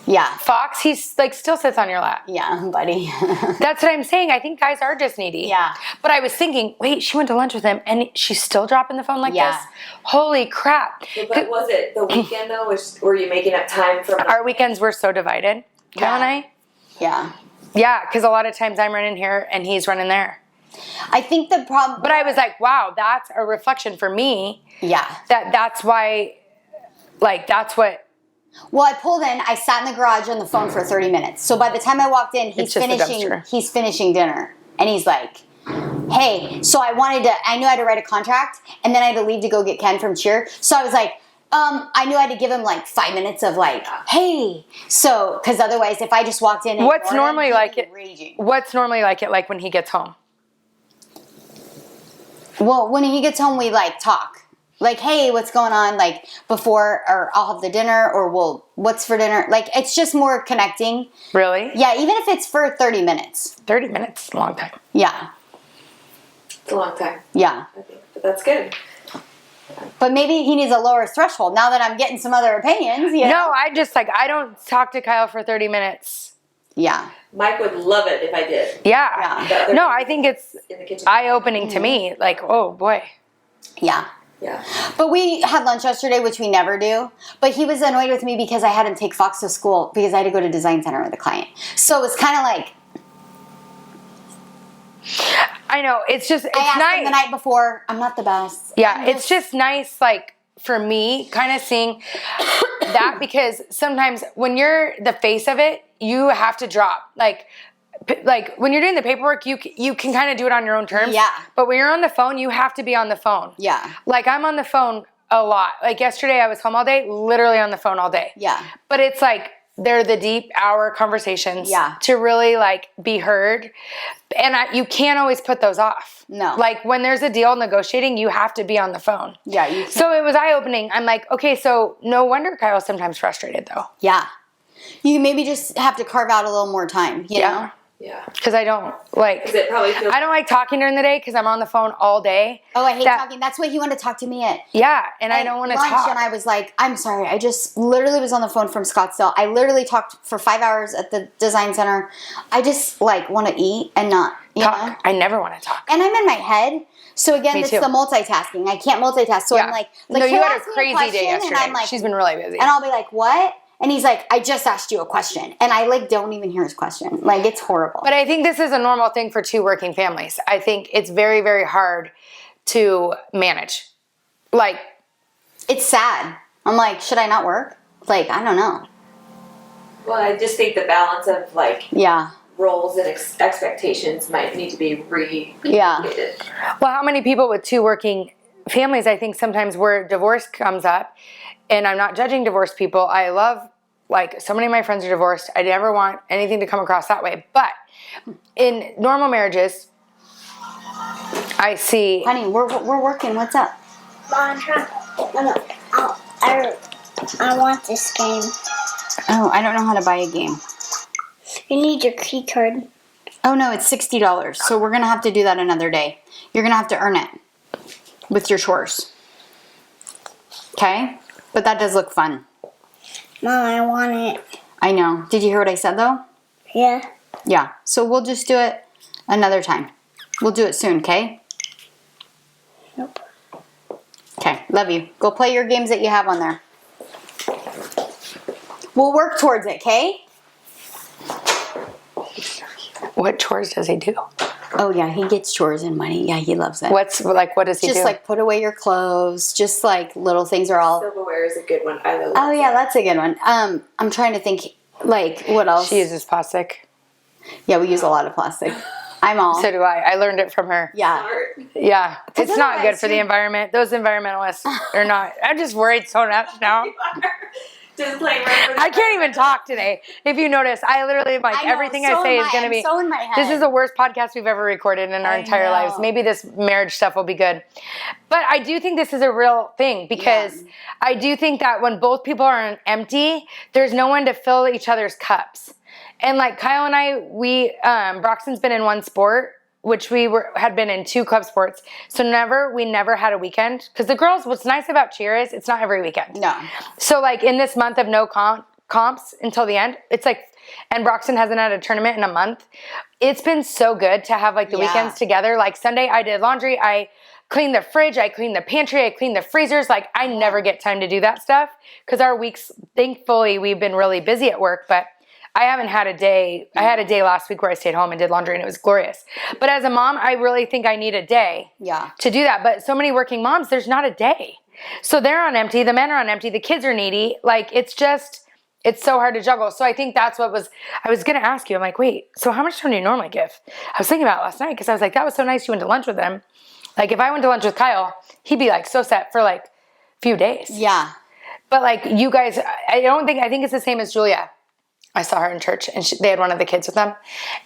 Yeah. Fox, he's like still sits on your lap. Yeah, buddy. That's what I'm saying. I think guys are just needy. Yeah. But I was thinking, wait, she went to lunch with him and she's still dropping the phone like Yeah. this? Holy crap. But was it the weekend though? Were you making up time for Our weekends were so divided, Kyle and I. Yeah. Yeah, because a lot of times I'm running here and he's running there. I think the problem. But I was like, wow, that's a reflection for me. Yeah. That's why, like, that's what. Well, I pulled in. I sat in the garage on the phone for 30 minutes. So by the time I walked in, he's just a finishing. dumpster. He's finishing dinner, and he's like, "Hey." So I knew I had to write a contract, and then I had to leave to go get Ken from cheer. So I was like, I knew I had to give him like 5 minutes of like, "Hey." So because otherwise, if I just walked in, and What's ignored him, normally he'd like be it? raging. What's normally like it like when he gets home? Well, when he gets home, we like talk. Like, hey, what's going on? Like before, or I'll have the dinner, or what's for dinner? Like, it's just more connecting. Really? Yeah, even if it's for 30 minutes. 30 minutes, a long time. Yeah, It's a long time, yeah. I think. But that's good. But maybe he needs a lower threshold now that I'm getting some other opinions. You know? No, I don't talk to Kyle for 30 minutes. Yeah. Mike would love it if I did. Yeah. The other No, I think it's in the kitchen. eye-opening to me. Like, oh boy. Yeah. Yeah. But we had lunch yesterday, which we never do. But he was annoyed with me because I had him take Fox to school because I had to go to design center with a client. So it was kind of like, I know. It's just, it's I asked nice. him the night before, I'm not the best. Yeah, it's just nice, like, for me, kind of seeing that, because sometimes when you're the face of it, you have to drop. Like when you're doing the paperwork, you can kind of do it on your own terms. Yeah. But when you're on the phone, you have to be on the phone. Yeah. Like, I'm on the phone a lot. Like, yesterday I was home all day, literally on the phone all day. Yeah. But it's like, they're the deep hour conversations. Yeah. To really, like, be heard. And you can't always put those off. No. Like, when there's a deal negotiating, you have to be on the phone. Yeah, you can. So it was eye-opening. I'm like, okay, so no wonder Kyle's sometimes frustrated, though. Yeah. You maybe just have to carve out a little more time, you know? Yeah. Because I don't, like, Because it probably feels... I don't like talking during the day because I'm on the phone all day. Oh, I hate talking. That's what he wanted to talk to me at. Yeah, and I don't want to talk. And I was like, I'm sorry. I just literally was on the phone from Scottsdale. I literally talked for 5 hours at the design center. I just, like, want to eat and not, you know? I never want to talk. And I'm in my head. So again, Me it's too. the multitasking. I can't multitask. So I'm like no, you he'll had a ask me crazy question, day yesterday. And I'm like, She's been really busy. and I'll be like, what? And he's like, I just asked you a question. And I, like, don't even hear his question. Like, it's horrible. But I think this is a normal thing for two working families. I think it's very, very hard to manage. Like, it's sad. I'm like, should I not work? Like, I don't know. Well, I just think the balance of, like, Yeah. roles and expectations might need to be Yeah. well, how many people with two working families, I think sometimes where divorce comes up, and I'm not judging divorced people. I love, like, so many of my friends are divorced. I never want anything to come across that way. But in normal marriages, I see... Honey, we're working. What's up? Mom, I want this game. Oh, I don't know how to buy a game. You need your key card. Oh, no, it's $60. So we're going to have to do that another day. You're going to have to earn it with your chores. Okay? But that does look fun. Mom, I want it. I know. Did you hear what I said, though? Yeah. Yeah. So we'll just do it another time. We'll do it soon, okay? Nope. Okay. Love you. Go play your games that you have on there. We'll work towards it, okay? What chores does he do? Oh, yeah. He gets chores and money. Yeah, he loves it. What does he do? Just like put away your clothes. Just like little things are all... Silverware is a good one. I love Oh, yeah, that's a good one. I'm trying to think, like, what else? She uses plastic. Yeah, we use a lot of plastic. I'm all... So do I. I learned it from her. Yeah. Smart. Yeah. It's not good otherwise for the you- environment. Those environmentalists are not. I'm just worried so much now. Disclaimer. I can't even talk today. If you notice, I literally, like, I know, everything so I say am is going to I'm be... so in my head. This is the worst podcast we've ever recorded in our I entire know. lives. Maybe this marriage stuff will be good. But I do think this is a real thing, because I do think that when both people are empty, there's no one to fill each other's cups. And, like, Kyle and I, Broxton's been in one sport, which had been in two club sports. So we never had a weekend. Because the girls, what's nice about cheer is it's not every weekend. No. So, like, in this month of no comps until the end, it's like, and Broxton hasn't had a tournament in a month. It's been so good to have, like, the weekends together. Like, Sunday I did laundry. I cleaned the fridge. I cleaned the pantry. I cleaned the freezers. Like, I never get time to do that stuff because our weeks, thankfully, we've been really busy at work, but I haven't had a day. I had a day last week where I stayed home and did laundry, and it was glorious. But as a mom, I really think I need a day to do that. But so many working moms, there's not a day. So they're on empty. The men are on empty. The kids are needy. Like, it's so hard to juggle. So I think that's I was going to ask you. I'm like, wait, so how much time do you normally give? I was thinking about it last night because I was like, that was so nice you went to lunch with him. Like, if I went to lunch with Kyle, he'd be, like, so set for, like, a few days. Yeah. But, like, you guys, I think it's the same as Julia. I saw her in church, and they had one of the kids with them,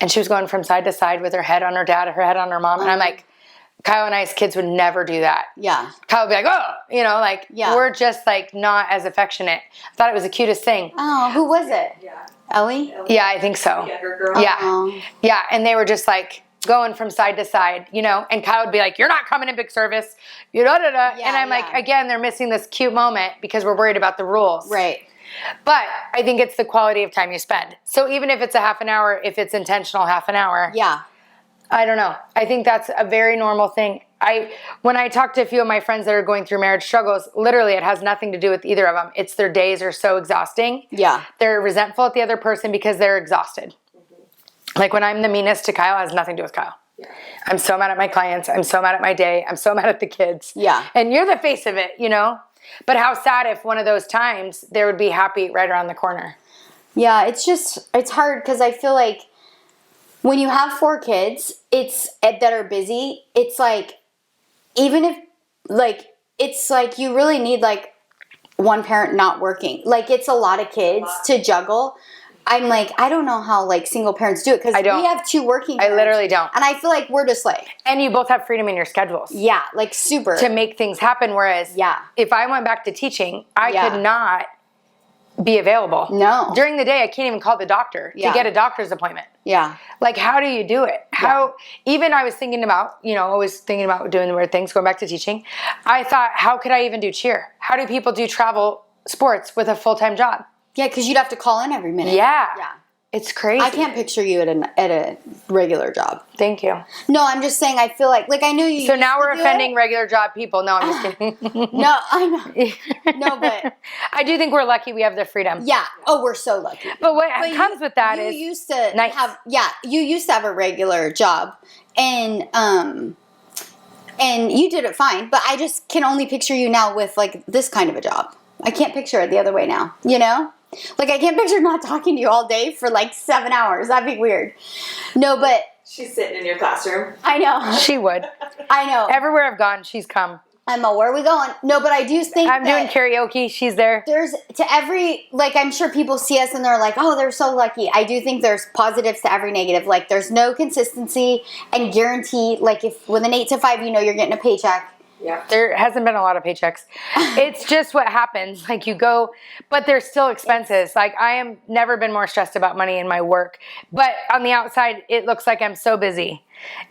and she was going from side to side with her head on her dad, her head on her mom, and I'm like, Kyle and I's kids would never do that. Yeah. Kyle would be like, oh, like, we're just, like, not as affectionate. I thought it was the cutest thing. Oh, who was it? Yeah. Ellie? Yeah, I think so. Younger girl. Yeah. Oh. Yeah, and they were just, like, going from side to side, and Kyle would be like, you're not coming in big service, Yeah, and I'm like, again, they're missing this cute moment because we're worried about the rules. Right. But I think it's the quality of time you spend. So even if it's a half an hour, if it's intentional half an hour. Yeah. I don't know. I think that's a very normal thing. when I talk to a few of my friends that are going through marriage struggles, literally it has nothing to do with either of them. It's their days are so exhausting. Yeah. They're resentful at the other person because they're exhausted. Like when I'm the meanest to Kyle, it has nothing to do with Kyle. Yeah. I'm so mad at my clients. I'm so mad at my day. I'm so mad at the kids. Yeah. And you're the face of it, you know? But how sad if one of those times there would be happy right around the corner. Yeah, it's hard because I feel like when you have 4 kids, that are busy, it's like, even if, like, it's like you really need, like, one parent not working. Like, it's a lot of kids to juggle. I'm like, I don't know how, like, single parents do it because we have 2 working parents. I literally don't. And I feel like we're just like. And you both have freedom in your schedules. Yeah, like super. To make things happen, whereas if I went back to teaching, I could not be available. No. During the day, I can't even call the doctor to get a doctor's appointment. Yeah. Like, how do you do it? Even I was thinking about, always thinking about doing the weird things, going back to teaching. I thought, how could I even do cheer? How do people do travel sports with a full-time job? Yeah, because you'd have to call in every minute. Yeah. Yeah. It's crazy. I can't picture you at a regular job. Thank you. No, I'm just saying I feel like I know you. So now we're offending regular job people. No, I'm just kidding. No, I know. No, but I do think we're lucky we have the freedom. Yeah. Oh, we're so lucky. But what comes with that is you used to have a regular job, and you did it fine. But I just can only picture you now with like this kind of a job. I can't picture it the other way now. You know. Like, I can't picture not talking to you all day for, like, 7 hours. That'd be weird. No, but. She's sitting in your classroom. I know. She would. I know. Everywhere I've gone, she's come. Emma, where are we going? No, but I do think I'm doing karaoke. She's there. There's, I'm sure people see us and they're like, oh, they're so lucky. I do think there's positives to every negative. Like, there's no consistency and guarantee. Like, if with an 8 to 5, you're getting a paycheck. Yeah. There hasn't been a lot of paychecks. It's just what happens. Like, you go, but there's still expenses. Like, I am never been more stressed about money in my work. But on the outside, it looks like I'm so busy.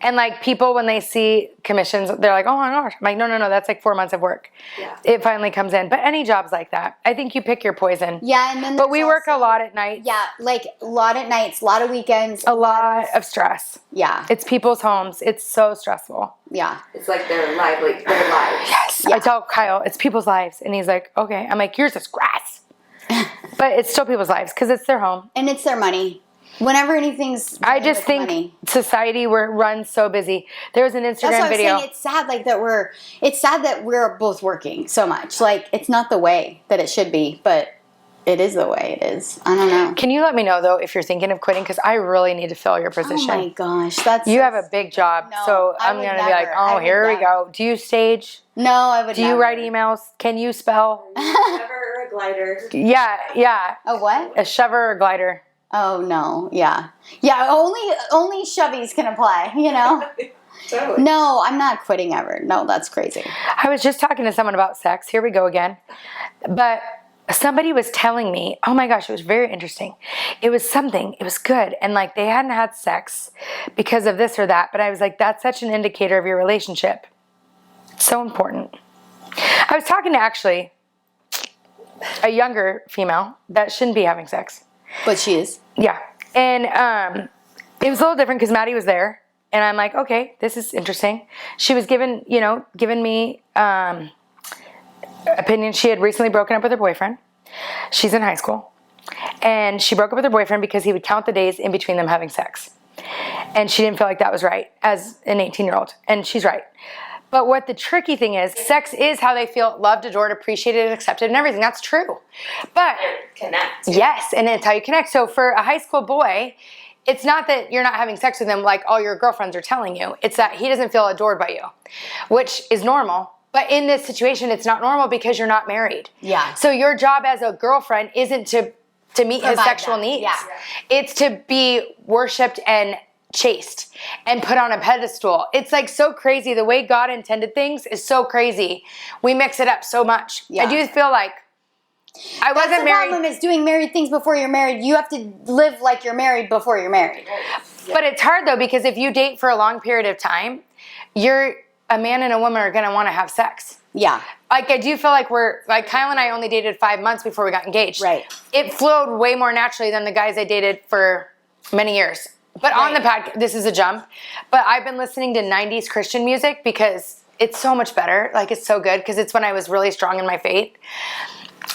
And like, people, when they see commissions, they're like, oh my gosh. I'm like, no, that's like 4 months of work. Yeah. It finally comes in. But any job's like that. I think you pick your poison. Yeah. And then but we work a lot at night. Yeah. Like a lot at nights, a lot of weekends. A lot of stress. Yeah. It's people's homes. It's so stressful. Yeah. It's like their lives. Yes. Yeah. I tell Kyle, it's people's lives. And he's like, okay. I'm like, yours is grass. But it's still people's lives because it's their home. And it's their money. Whenever anything's I just think money. Society runs so busy. There was an Instagram That's what video. I'm saying. It's sad that we're both working so much. Like, it's not the way that it should be, but it is the way it is. I don't know. Can you let me know though if you're thinking of quitting? Because I really need to fill your position. Oh my gosh, you have a big job, so I'm gonna be like, oh, here we go. Do you stage? No, I would. Do you write emails? Can you spell? Shover or a glider? Yeah. A what? A shover or glider. Oh no, yeah. Only shovies can apply, Totally. No, I'm not quitting ever. No, that's crazy. I was just talking to someone about sex. Here we go again. But somebody was telling me, oh my gosh, it was very interesting. It was good. And like, they hadn't had sex because of this or that. But I was like, that's such an indicator of your relationship. It's so important. I was talking to actually a younger female that shouldn't be having sex. But she is. Yeah. And it was a little different because Maddie was there. And I'm like, okay, this is interesting. She was giving me opinion. She had recently broken up with her boyfriend. She's in high school. And she broke up with her boyfriend because he would count the days in between them having sex. And she didn't feel like that was right as an 18-year-old. And she's right. But what the tricky thing is, sex is how they feel loved, adored, appreciated, accepted, and everything. That's true. But connect. Yes, and it's how you connect. So for a high school boy, it's not that you're not having sex with him like all your girlfriends are telling you. It's that he doesn't feel adored by you, which is normal. But in this situation, it's not normal because you're not married. Yeah. So your job as a girlfriend isn't to meet his sexual needs. Yeah. It's to be worshipped and chased and put on a pedestal. It's like so crazy. The way God intended things is so crazy. We mix it up so much. Yeah. I do feel like I wasn't married. The problem is doing married things before you're married. You have to live like you're married before you're married. But it's hard though, because if you date for a long period of time, a man and a woman are going to want to have sex. Yeah. Like, I do feel like Kyle and I only dated 5 months before we got engaged. Right. It flowed way more naturally than the guys I dated for many years. But on the podcast, this is a jump, but I've been listening to 90s Christian music because It's so much better. Like, it's so good because it's when I was really strong in my faith.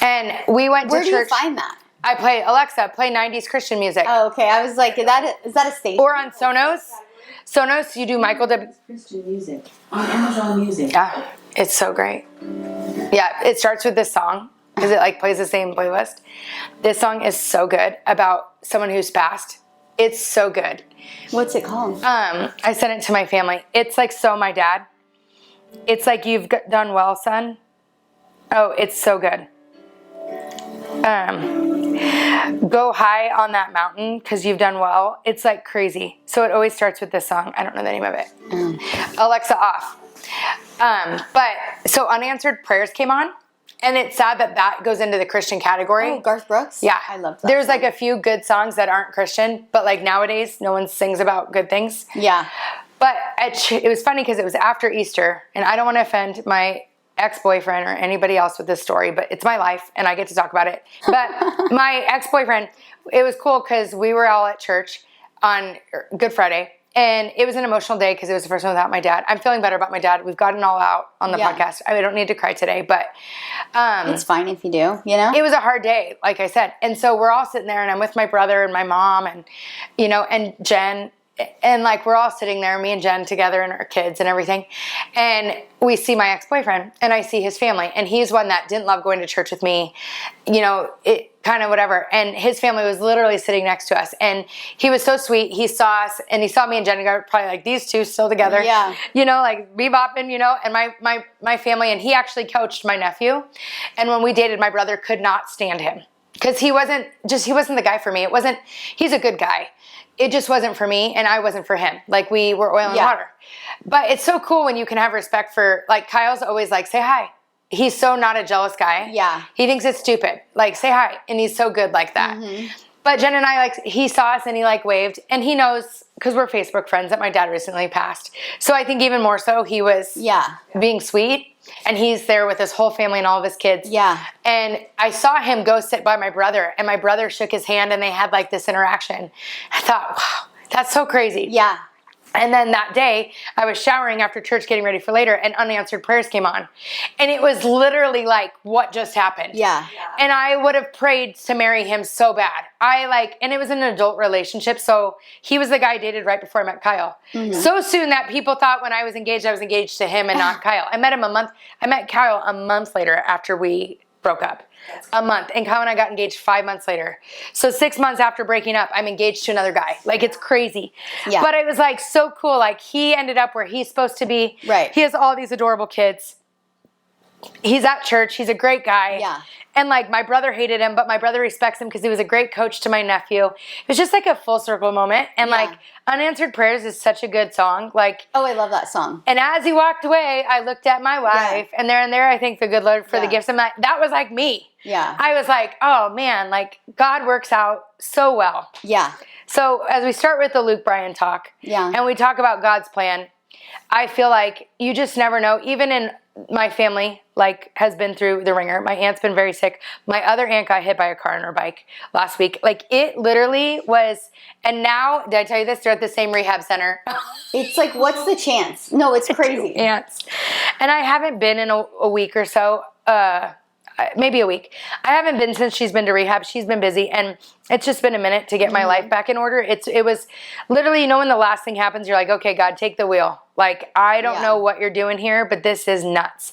And we went Where to do church. you find that? I play, Alexa, play 90s Christian music. Oh, okay. I was like, is that a station? Or on Sonos. Sonos, you do Michael W. Christian music on Amazon Music. Yeah, it's so great. Yeah, it starts with this song because it like plays the same playlist. This song is so good about someone who's passed. It's so good. What's it called? I sent it to my family. It's like So My Dad. It's like You've Done Well, Son. Oh, it's so good. Go High on That Mountain because You've Done Well. It's like crazy. So it always starts with this song. I don't know the name of it. Alexa, off. But so Unanswered Prayers came on, and it's sad that goes into the Christian category. Oh, Garth Brooks? Yeah. I love that. There's like a few good songs that aren't Christian, but like nowadays no one sings about good things. Yeah. But it was funny because it was after Easter, and I don't want to offend my ex-boyfriend or anybody else with this story, but it's my life and I get to talk about it. But my ex-boyfriend, it was cool because we were all at church on Good Friday, and it was an emotional day because it was the first one without my dad. I'm feeling better about my dad. We've gotten all out on the podcast. I don't need to cry today, but It's fine if you do, you know? it was a hard day, like I said. And so we're all sitting there, and I'm with my brother and my mom and, you know, and Jen. And like, we're all sitting there, me and Jen together and our kids and everything. And we see my ex-boyfriend, and I see his family. And he's one that didn't love going to church with me, you know, it kind of whatever. And his family was literally sitting next to us. And he was so sweet. He saw us, and he saw me and Jen, and got probably like, these two still together. Yeah. You know, like bebopping, you know, and my family. And he actually coached my nephew. And when we dated, my brother could not stand him because he wasn't the guy for me. He's a good guy. It just wasn't for me, and I wasn't for him. Like, we were oil and water. But it's so cool when you can have respect for, like, Kyle's always like, say hi. He's so not a jealous guy. Yeah. He thinks it's stupid. Like, say hi. And he's so good like that. Mm-hmm. But Jen and I, like, he saw us and he, like, waved. And he knows, because we're Facebook friends, that my dad recently passed. So I think even more so, he was being sweet. And he's there with his whole family and all of his kids. Yeah. And I saw him go sit by my brother, and my brother shook his hand, and they had like this interaction. I thought, wow, that's so crazy. Yeah. And then that day, I was showering after church getting ready for later, and Unanswered Prayers came on. And it was literally like, what just happened? Yeah. And I would have prayed to marry him so bad. And it was an adult relationship, so he was the guy I dated right before I met Kyle. Mm-hmm. So soon that people thought when I was engaged to him and not Kyle. I met Kyle a month later after we broke up. A month. And Kyle and I got engaged 5 months later. So 6 months after breaking up, I'm engaged to another guy. Like, it's crazy. Yeah. But it was like so cool. Like, he ended up where he's supposed to be. Right. He has all these adorable kids. He's at church. He's a great guy. Yeah. And like, my brother hated him, but my brother respects him because he was a great coach to my nephew. It was just like a full circle moment. And like, Unanswered Prayers is such a good song. Like, oh, I love that song. And as he walked away, I looked at my wife, and there I thank the good Lord for the gifts. And that was like me. Yeah. I was like, oh man, like, God works out so well. Yeah. So as we start with the Luke Bryan talk, and we talk about God's plan, I feel like you just never know. Even in my family, like, has been through the ringer. My aunt's been very sick. My other aunt got hit by a car on her bike last week. Like, it literally was, and now, did I tell you this? They're at the same rehab center. It's like, what's the chance? No, it's crazy. Aunts. And I haven't been in a week or so, maybe a week. I haven't been since she's been to rehab. She's been busy, and it's just been a minute to get my life back in order. It was literally, you know, when the last thing happens, you're like, okay, God, take the wheel. Like, I don't know what you're doing here, but this is nuts.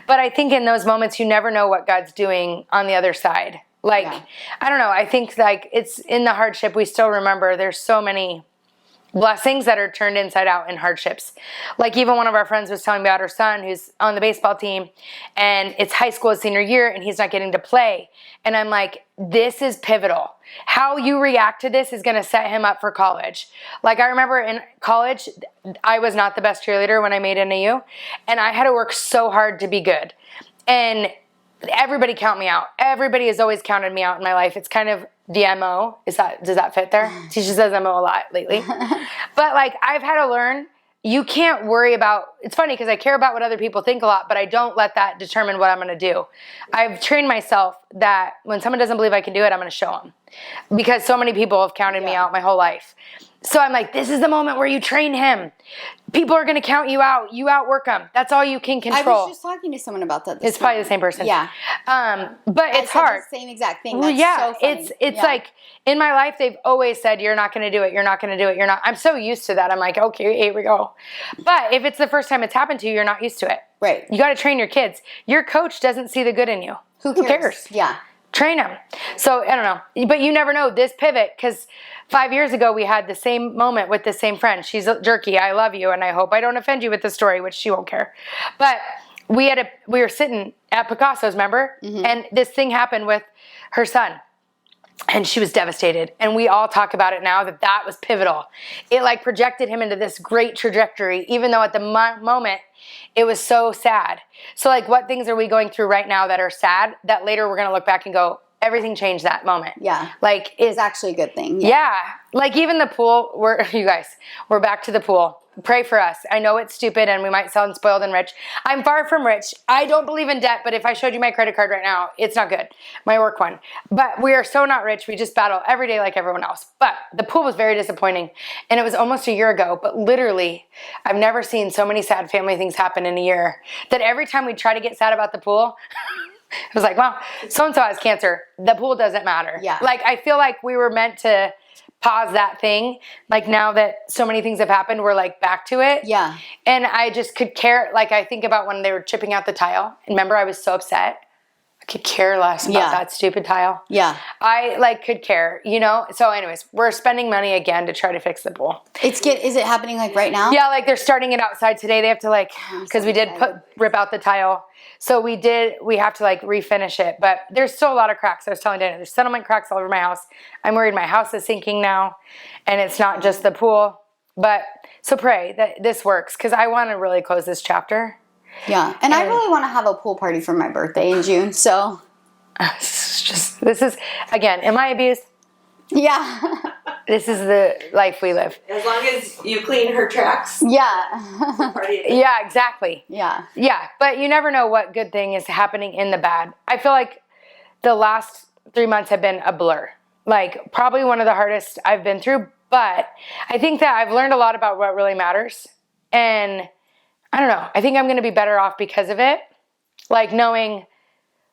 But I think in those moments, you never know what God's doing on the other side. Like, I don't know. I think, like, it's in the hardship, we still remember there's so many blessings that are turned inside out in hardships. Like, even one of our friends was telling me about her son who's on the baseball team, and it's high school senior year, and he's not getting to play. And I'm like, this is pivotal. How you react to this is going to set him up for college. Like, I remember in college, I was not the best cheerleader when I made NAU, and I had to work so hard to be good. And everybody count me out. Everybody has always counted me out in my life. It's kind of the MO. Does that fit there? Teisha says MO a lot lately. But like, I've had to learn, you can't worry about, it's funny because I care about what other people think a lot, but I don't let that determine what I'm going to do. I've trained myself that when someone doesn't believe I can do it, I'm going to show them. Because so many people have counted me out my whole life. So I'm like, this is the moment where you train him. People are going to count you out. You outwork them. That's all you can control. I was just talking to someone about that. It's probably the same person. Yeah. But it's hard. The same exact thing. Well, That's yeah, so funny. it's like in my life they've always said you're not going to do it. You're not going to do it. You're not. I'm so used to that. I'm like, okay, here we go. But if it's the first time it's happened to you, you're not used to it. Right. You got to train your kids. Your coach doesn't see the good in you. Who cares? Yeah. Train them. So I don't know, but you never know this pivot, because 5 years ago we had the same moment with the same friend. She's Jerky. I love you, and I hope I don't offend you with the story, which she won't care. But we were sitting at Picasso's, remember? Mm-hmm. And this thing happened with her son. And she was devastated. And we all talk about it now that was pivotal. It like projected him into this great trajectory, even though at the moment it was so sad. So like, what things are we going through right now that are sad that later we're going to look back and go, everything changed that moment? Yeah. Like it's actually a good thing. Yeah. Like even the pool, we're back to the pool. Pray for us. I know it's stupid and we might sound spoiled and rich. I'm far from rich. I don't believe in debt, but if I showed you my credit card right now, it's not good. My work one. But we are so not rich. We just battle every day like everyone else. But the pool was very disappointing. And it was almost a year ago. But literally, I've never seen so many sad family things happen in a year that every time we try to get sad about the pool, it was like, well, so-and-so has cancer. The pool doesn't matter. Yeah. Like, I feel like we were meant to pause that thing. Like now that so many things have happened, we're like back to it. Yeah. And I just could care. Like I think about when they were chipping out the tile. Remember, I was so upset. I could care less about that stupid tile. Yeah. I like could care, you know? So anyways, we're spending money again to try to fix the pool. Is it happening like right now? Yeah, like they're starting it outside today. They have to like, because we did rip out the tile. So we have to like refinish it, but there's still a lot of cracks. I was telling Dana, there's settlement cracks all over my house. I'm worried my house is sinking now, and it's not just the pool. But so pray that this works, because I want to really close this chapter. Yeah, and I really want to have a pool party for my birthday in June. So this is again, am I abused? Yeah. This is the life we live. As long as you clean her tracks. Yeah. Yeah, exactly. Yeah. Yeah, but you never know what good thing is happening in the bad. I feel like the last 3 months have been a blur. Like probably one of the hardest I've been through, but I think that I've learned a lot about what really matters. And I don't know, I think I'm going to be better off because of it. Like knowing,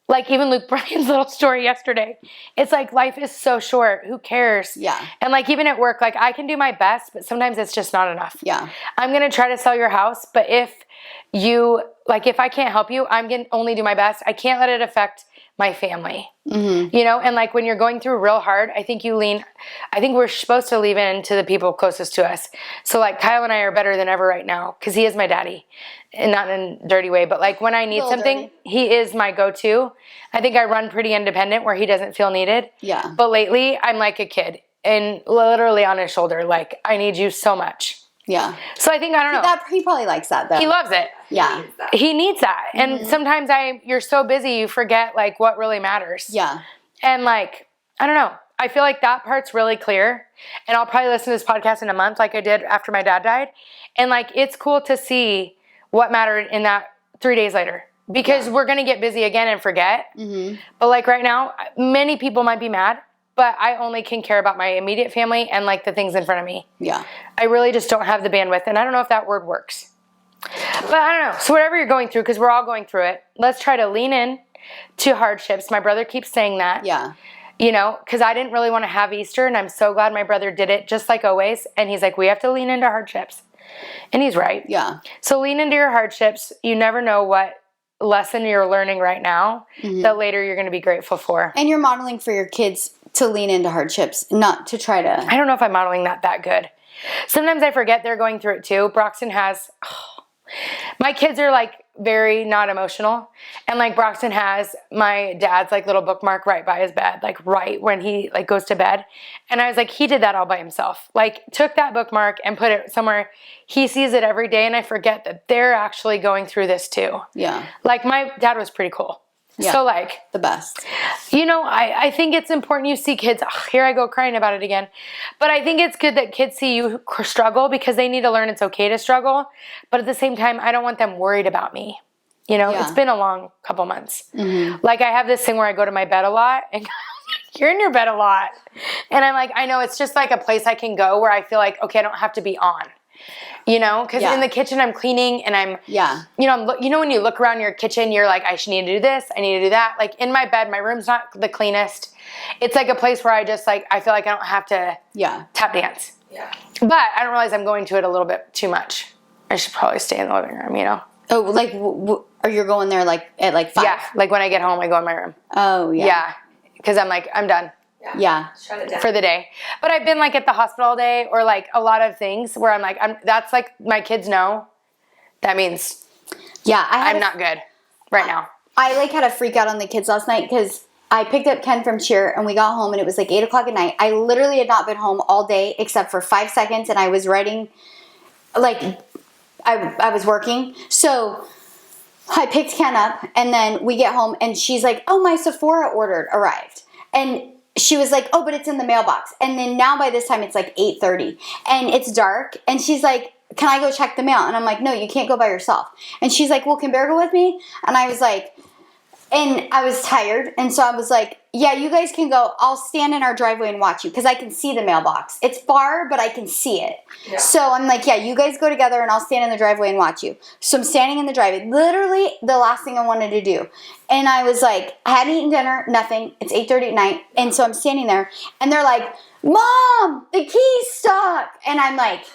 like even Luke Bryan's little story yesterday. It's like life is so short. Who cares? Yeah. And like even at work, like I can do my best, but sometimes it's just not enough. Yeah. I'm going to try to sell your house, but if I can't help you, I'm going to only do my best. I can't let it affect my family. Mm-hmm. You know, and like when you're going through real hard, I think we're supposed to lean in to the people closest to us. So like Kyle and I are better than ever right now because he is my daddy, and not in a dirty way, but like when I need something, he is my go-to. I think I run pretty independent where he doesn't feel needed. Yeah. But lately I'm like a kid and literally on his shoulder, like I need you so much. Yeah. So I think, I don't know. He probably likes that though. He loves it. Yeah. He needs that. Mm-hmm. And sometimes you're so busy, you forget like what really matters. Yeah. And like, I don't know. I feel like that part's really clear. And I'll probably listen to this podcast in a month like I did after my dad died. And like, it's cool to see what mattered in that 3 days later. Because we're going to get busy again and forget. Mm-hmm. But like right now, many people might be mad. But I only can care about my immediate family and like the things in front of me. Yeah. I really just don't have the bandwidth. And I don't know if that word works. But I don't know. So whatever you're going through, because we're all going through it, let's try to lean in to hardships. My brother keeps saying that. Yeah. You know, because I didn't really want to have Easter. And I'm so glad my brother did it just like always. And he's like, we have to lean into hardships. And he's right. Yeah. So lean into your hardships. You never know what lesson you're learning right now that later you're going to be grateful for. And you're modeling for your kids to lean into hardships, not to try to... I don't know if I'm modeling that good. Sometimes I forget they're going through it too. Broxton has... my kids are like very not emotional. And like Broxton has my dad's like little bookmark right by his bed, like right when he like goes to bed. And I was like, he did that all by himself. Like took that bookmark and put it somewhere. He sees it every day and I forget that they're actually going through this too. Yeah. Like my dad was pretty cool. Yeah. So like the best. You know, I think it's important you see kids. Here I go crying about it again. But I think it's good that kids see you struggle because they need to learn it's okay to struggle. But at the same time, I don't want them worried about me. You know, It's been a long couple months. Mm-hmm. Like I have this thing where I go to my bed a lot and you're in your bed a lot. And I'm like, I know, it's just like a place I can go where I feel like, okay, I don't have to be on. You know, because in the kitchen I'm cleaning and I'm, you know, when you look around your kitchen, you're like, I should need to do this, I need to do that. Like in my bed, my room's not the cleanest. It's like a place where I just like, I feel like I don't have to tap dance. Yeah. But I don't realize I'm going to it a little bit too much. I should probably stay in the living room, you know. Oh, like, are you going there like at like 5? Yeah, like when I get home, I go in my room. Oh, yeah. Yeah, because I'm like, I'm done. Yeah. For the day. But I've been like at the hospital all day or like a lot of things where I'm like, that's like my kids know. That means I'm not good right now. I like had a freak out on the kids last night because I picked up Ken from cheer and we got home and it was like 8 o'clock at night. I literally had not been home all day except for 5 seconds and I was writing, like I was working. So I picked Ken up and then we get home and she's like, oh, my Sephora order arrived. And she was like, oh, but it's in the mailbox. And then now by this time it's like 8:30 and it's dark. And she's like, can I go check the mail? And I'm like, no, you can't go by yourself. And she's like, well, can Bear go with me? And I was like, and I was tired. And so I was like, yeah, you guys can go. I'll stand in our driveway and watch you because I can see the mailbox. It's far, but I can see it. Yeah. So I'm like, yeah, you guys go together and I'll stand in the driveway and watch you. So I'm standing in the driveway, literally the last thing I wanted to do. And I was like, I hadn't eaten dinner, nothing. It's 8:30 at night. And so I'm standing there and they're like, Mom, the key's stuck. And I'm like,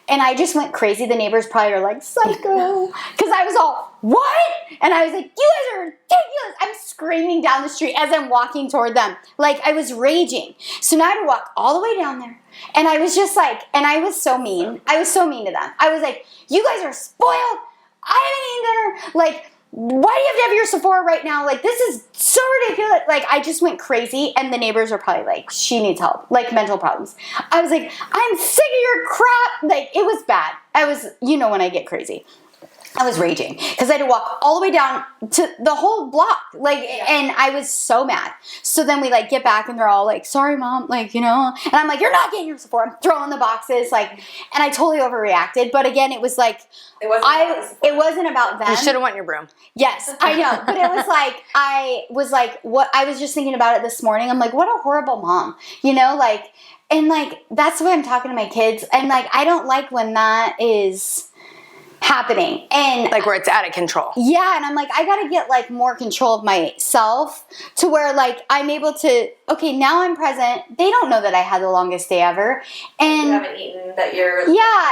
and I just went crazy. The neighbors probably are like, psycho. Because I was all, what? And I was like, you guys are ridiculous. I'm screaming down the street as I'm walking toward them. Like, I was raging. So now I had to walk all the way down there. And I was just like, and I was so mean. I was so mean to them. I was like, you guys are spoiled. I haven't eaten dinner. Like, why do you have your Sephora right now? Like, this is so ridiculous. Like, I just went crazy, and the neighbors are probably like, she needs help. Like, mental problems. I was like, I'm sick of your crap. Like, it was bad. I was, you know when I get crazy. I was raging because I had to walk all the way down to the whole block. Like, and I was so mad. So then we like get back and they're all like, sorry, Mom. Like, you know, and I'm like, you're not getting your Sephora. I'm throwing the boxes. Like, and I totally overreacted. But again, it was like, it wasn't about them. You should have went your broom. Yes, I know. But it was like, I was just thinking about it this morning. I'm like, what a horrible mom, you know, like, and like, that's the way I'm talking to my kids. And like, I don't like when that is happening and like where it's out of control. Yeah, and I'm like, I gotta get like more control of myself to where like I'm able to, okay, now I'm present. They don't know that I had the longest day ever. And you haven't eaten that you're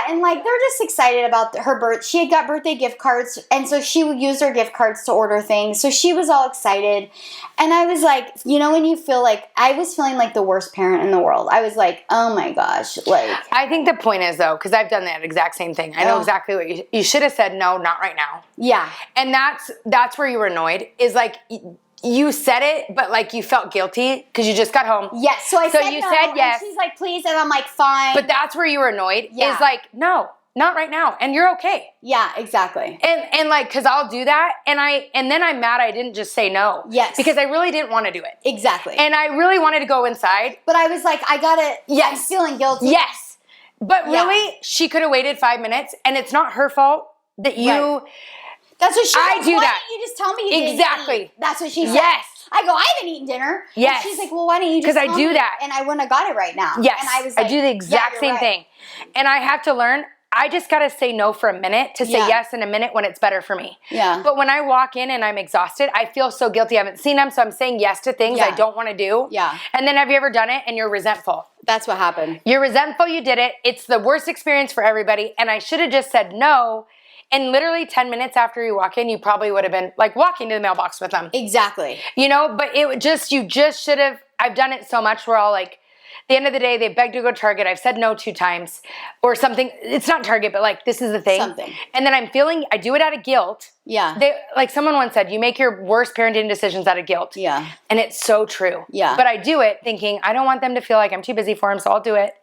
and like they're just excited about her birth. She had got birthday gift cards and so she would use her gift cards to order things. So she was all excited. And I was like, you know, when you feel like I was feeling like the worst parent in the world. I was like, oh my gosh, like I think the point is though, because I've done that exact same thing. I know exactly what you should have said no, not right now. Yeah. And that's where you were annoyed, is like you said it, but like you felt guilty because you just got home. Yes. So I said you no, said yes. And she's like, please, and I'm like, fine. But that's where you were annoyed, is like, no, not right now. And you're okay. Yeah, exactly. And like, cause I'll do that. And then I'm mad I didn't just say no. Yes. Because I really didn't want to do it. Exactly. And I really wanted to go inside. But I was like, I gotta, I'm feeling guilty. Yes. But really, she could have waited 5 minutes, and it's not her fault that you. Right. That's what she said. I do why that. Didn't you just tell me you didn't Exactly. eat? That's what she said. Yes. I go, I haven't eaten dinner. Yes. And she's like, well, why don't you just tell me? Because I do that. And I wouldn't have got it right now. Yes. And I was like, I do the exact same thing. And I have to learn, I just got to say no for a minute to say yes in a minute when it's better for me. Yeah. But when I walk in and I'm exhausted, I feel so guilty. I haven't seen them, so I'm saying yes to things I don't want to do. Yeah. And then have you ever done it and you're resentful? That's what happened. You're resentful you did it. It's the worst experience for everybody. And I should have just said no. And literally 10 minutes after you walk in, you probably would have been like walking to the mailbox with them. Exactly. You know, but you just should have, I've done it so much where I'll like, at the end of the day, they begged to go to Target. I've said no 2 times or something. It's not Target, but like, this is the thing. Something. And then I do it out of guilt. Yeah. Like someone once said, you make your worst parenting decisions out of guilt. Yeah. And it's so true. Yeah. But I do it thinking, I don't want them to feel like I'm too busy for them, so I'll do it.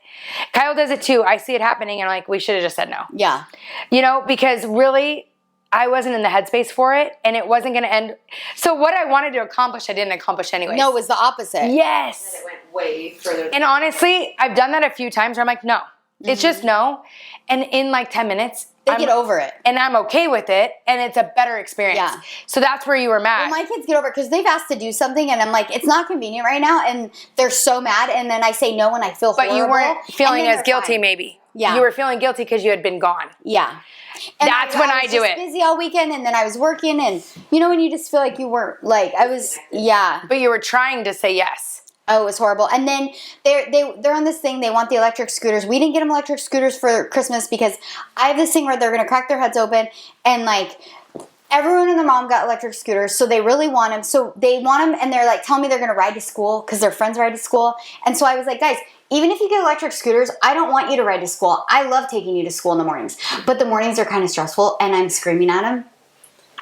Kyle does it too. I see it happening and I'm like, we should have just said no. Yeah. You know, because really, I wasn't in the headspace for it and it wasn't going to end. So what I wanted to accomplish, I didn't accomplish anyway. No, it was the opposite. Yes. And it went way further. And honestly, I've done that a few times where I'm like, no. It's just no. And in like 10 minutes, They get over it. and I'm okay with it, and it's a better experience. Yeah. So that's where you were mad. Well, my kids get over it because they've asked to do something, and I'm like, it's not convenient right now, and they're so mad, and then I say no, and I feel horrible. But you weren't feeling and then as they're guilty, fine. maybe. Yeah. You were feeling guilty because you had been gone. Yeah. And That's when I was do just it. busy all weekend, and then I was working, and you know when you just feel like you weren't, like, I was, yeah. But you were trying to say yes. Oh, it was horrible. And then they're on this thing. They want the electric scooters. We didn't get them electric scooters for Christmas because I have this thing where they're going to crack their heads open. And, like, everyone and their mom got electric scooters, so they really want them. So they want them, and they're, like, telling me they're going to ride to school because their friends ride to school. And so I was like, guys, even if you get electric scooters, I don't want you to ride to school. I love taking you to school in the mornings. But the mornings are kind of stressful, and I'm screaming at them.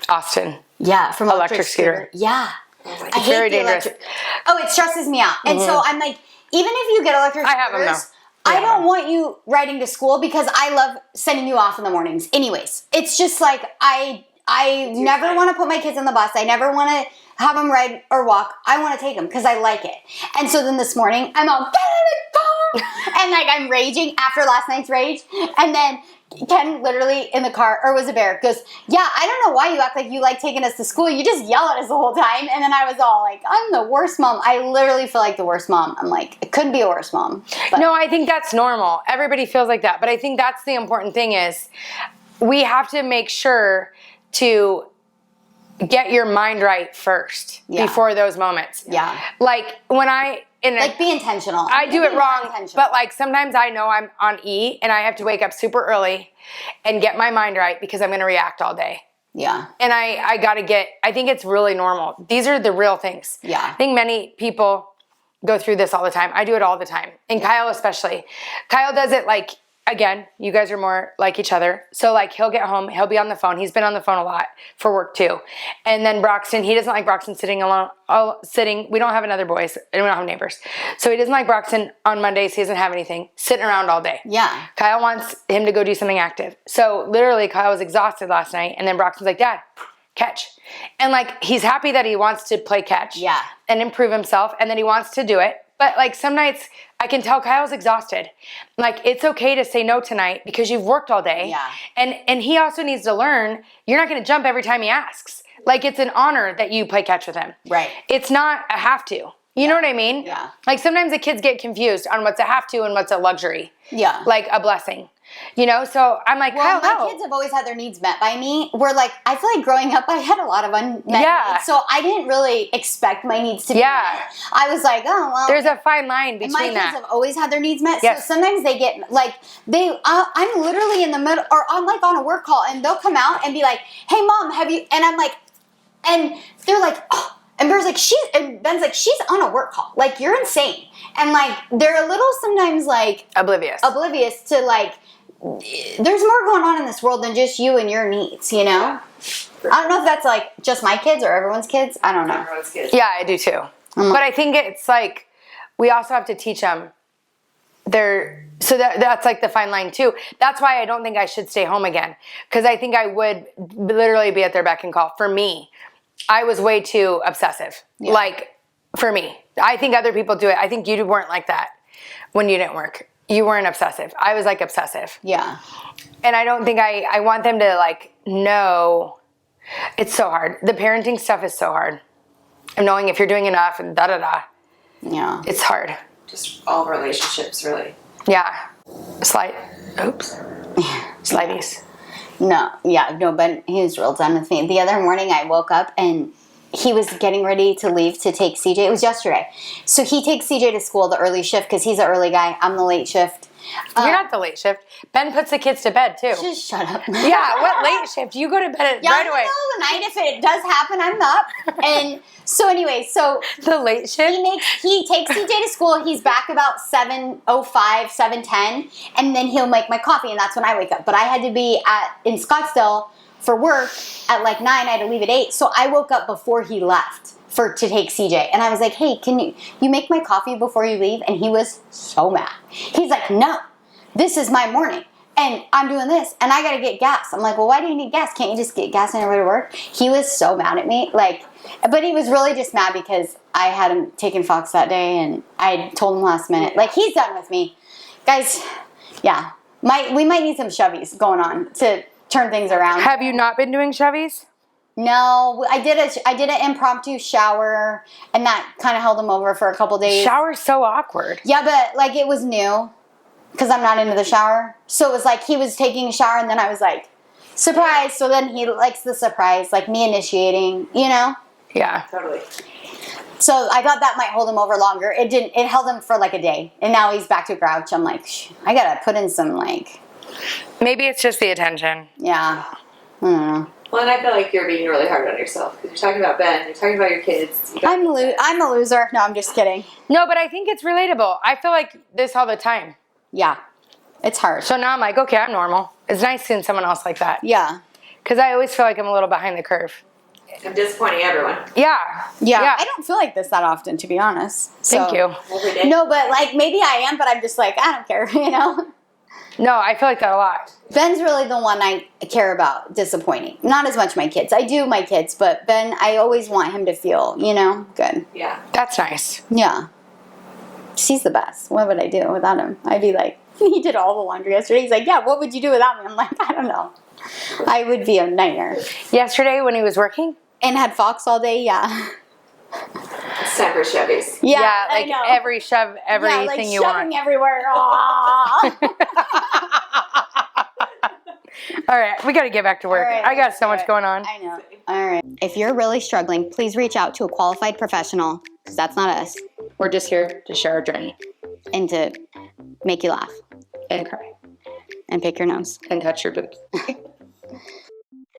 Austin. Yeah, from Electric scooter. Yeah. I hate very the dangerous. electric. Oh, it stresses me out. And so I'm like, even if you get electric I have them, scooters, though. I don't want you riding to school because I love sending you off in the mornings. Anyways, it's just like I never want to put my kids on the bus. I never want to have them ride or walk. I want to take them because I like it. And so then this morning, I'm all, get in the car! And like I'm raging after last night's rage. And then Ken literally in the car, or was it Bear, goes, yeah, I don't know why you act like you like taking us to school. You just yell at us the whole time. And then I was all like, I'm the worst mom. I literally feel like the worst mom. I'm like, it couldn't be a worse mom. But No, I think that's normal. Everybody feels like that. But I think that's the important thing is we have to make sure to get your mind right first before those moments. Yeah. Like when like be intentional. I do it Be wrong, intentional. but like sometimes I know I'm on E and I have to wake up super early and get my mind right because I'm going to react all day. Yeah. And I think it's really normal. These are the real things. Yeah. I think many people go through this all the time. I do it all the time. And Kyle especially. Kyle does it like, again, you guys are more like each other. So like he'll get home, he'll be on the phone. He's been on the phone a lot for work too. And then Broxton, he doesn't like Broxton sitting alone, we don't have another boys and we don't have neighbors. So he doesn't like Broxton on Mondays. He doesn't have anything, sitting around all day. Yeah. Kyle wants him to go do something active. So literally Kyle was exhausted last night. And then Broxton's like, Dad, catch. And like, he's happy that he wants to play catch. Yeah. And improve himself. And then he wants to do it. But like some nights I can tell Kyle's exhausted. Like it's okay to say no tonight because you've worked all day. Yeah. And he also needs to learn you're not going to jump every time he asks. Like it's an honor that you play catch with him. Right. It's not a have to. You know what I mean? Yeah. Like sometimes the kids get confused on what's a have to and what's a luxury. Yeah. Like a blessing. You know, so I'm like, Well, Kyle, my no. kids have always had their needs met by me. Where like I feel like growing up, I had a lot of unmet needs, so I didn't really expect my needs to be met. I was like, oh well. There's a fine line and between my kids that. have always had their needs met. Yes. So sometimes they get like I'm literally in the middle, or I'm like on a work call, and they'll come out and be like, "Hey, Mom, have you?" And I'm like, and they're like, "Oh." And Ben's like, she's on a work call. Like, you're insane. And like, they're a little sometimes like Oblivious to like. There's more going on in this world than just you and your needs, you know? I don't know if that's like just my kids or everyone's kids. I don't know. Everyone's kids. Yeah, I do too. But I think it's like we also have to teach them that's like the fine line too. That's why I don't think I should stay home again, because I think I would literally be at their beck and call. For me, I was way too obsessive. Yeah. Like for me, I think other people do it. I think you weren't like that when you didn't work. You weren't obsessive. I was like obsessive. Yeah. And I don't think I want them to like know. It's so hard. The parenting stuff is so hard. And knowing if you're doing enough and da-da-da. Yeah. It's hard. Just all relationships, really. Yeah. Slighties. No, but he was real done with me. The other morning I woke up and he was getting ready to leave to take CJ. It was yesterday. So he takes CJ to school, the early shift, because he's an early guy. I'm the late shift. You're not the late shift. Ben puts the kids to bed too. Just shut up. Yeah, what late shift? You go to bed right away. In the middle of the night, if it does happen, I'm up. And so anyway, The late shift? he takes CJ to school. He's back about 7:05, 7:10, and then he'll make my coffee, and that's when I wake up. But I had to be in Scottsdale for work at like 9. I had to leave at 8, so I woke up before he left to take CJ. And I was like, hey, can you make my coffee before you leave? And he was so mad. He's like, no, this is my morning. And I'm doing this, and I gotta get gas. I'm like, well, why do you need gas? Can't you just get gas on your way to work? He was so mad at me. But he was really just mad because I had him taking Fox that day, and I told him last minute, like, he's done with me. Guys, Yeah. We might need some Chevys going on to turn things around. Have you not been doing Chevys? No, I did an impromptu shower, and that kind of held him over for a couple days. Shower's so awkward. Yeah, but like it was new because I'm not into the shower. So it was like he was taking a shower, and then I was like, surprise. So then he likes the surprise, like me initiating, you know? Yeah. Totally. So I thought that might hold him over longer. It didn't. It held him for like a day, and now he's back to grouch. I'm like, I gotta put in some like. Maybe it's just the attention. Yeah. I don't know. Well, and I feel like you're being really hard on yourself because you're talking about Ben, you're talking about your kids. I'm a loser. No, I'm just kidding. No, but I think it's relatable. I feel like this all the time. Yeah, it's hard. So now I'm like, okay, I'm normal. It's nice seeing someone else like that. Yeah. Because I always feel like I'm a little behind the curve. I'm disappointing everyone. Yeah. Yeah. I don't feel like this that often, to be honest. Thank So- you. Every day. No, but like maybe I am, but I'm just like, I don't care, you know? No, I feel like that a lot. Ben's really the one I care about disappointing. Not as much my kids. I do my kids, but Ben, I always want him to feel, you know, good. Yeah. That's nice. Yeah. He's the best. What would I do without him? I'd be like, he did all the laundry yesterday. He's like, yeah, what would you do without me? I'm like, I don't know. I would be a nightmare. Yesterday when he was working? And had Fox all day, yeah. It's time for Chevys. Yeah, like I know. everything yeah, like you shoving want. everywhere. Aw. All right, we got to get back to work. All right, I got let's so do much it. going on. I know. All right. If you're really struggling, please reach out to a qualified professional, because that's not us, We're just here to share our journey and to make you laugh and cry and pick your nose. and touch your boobs.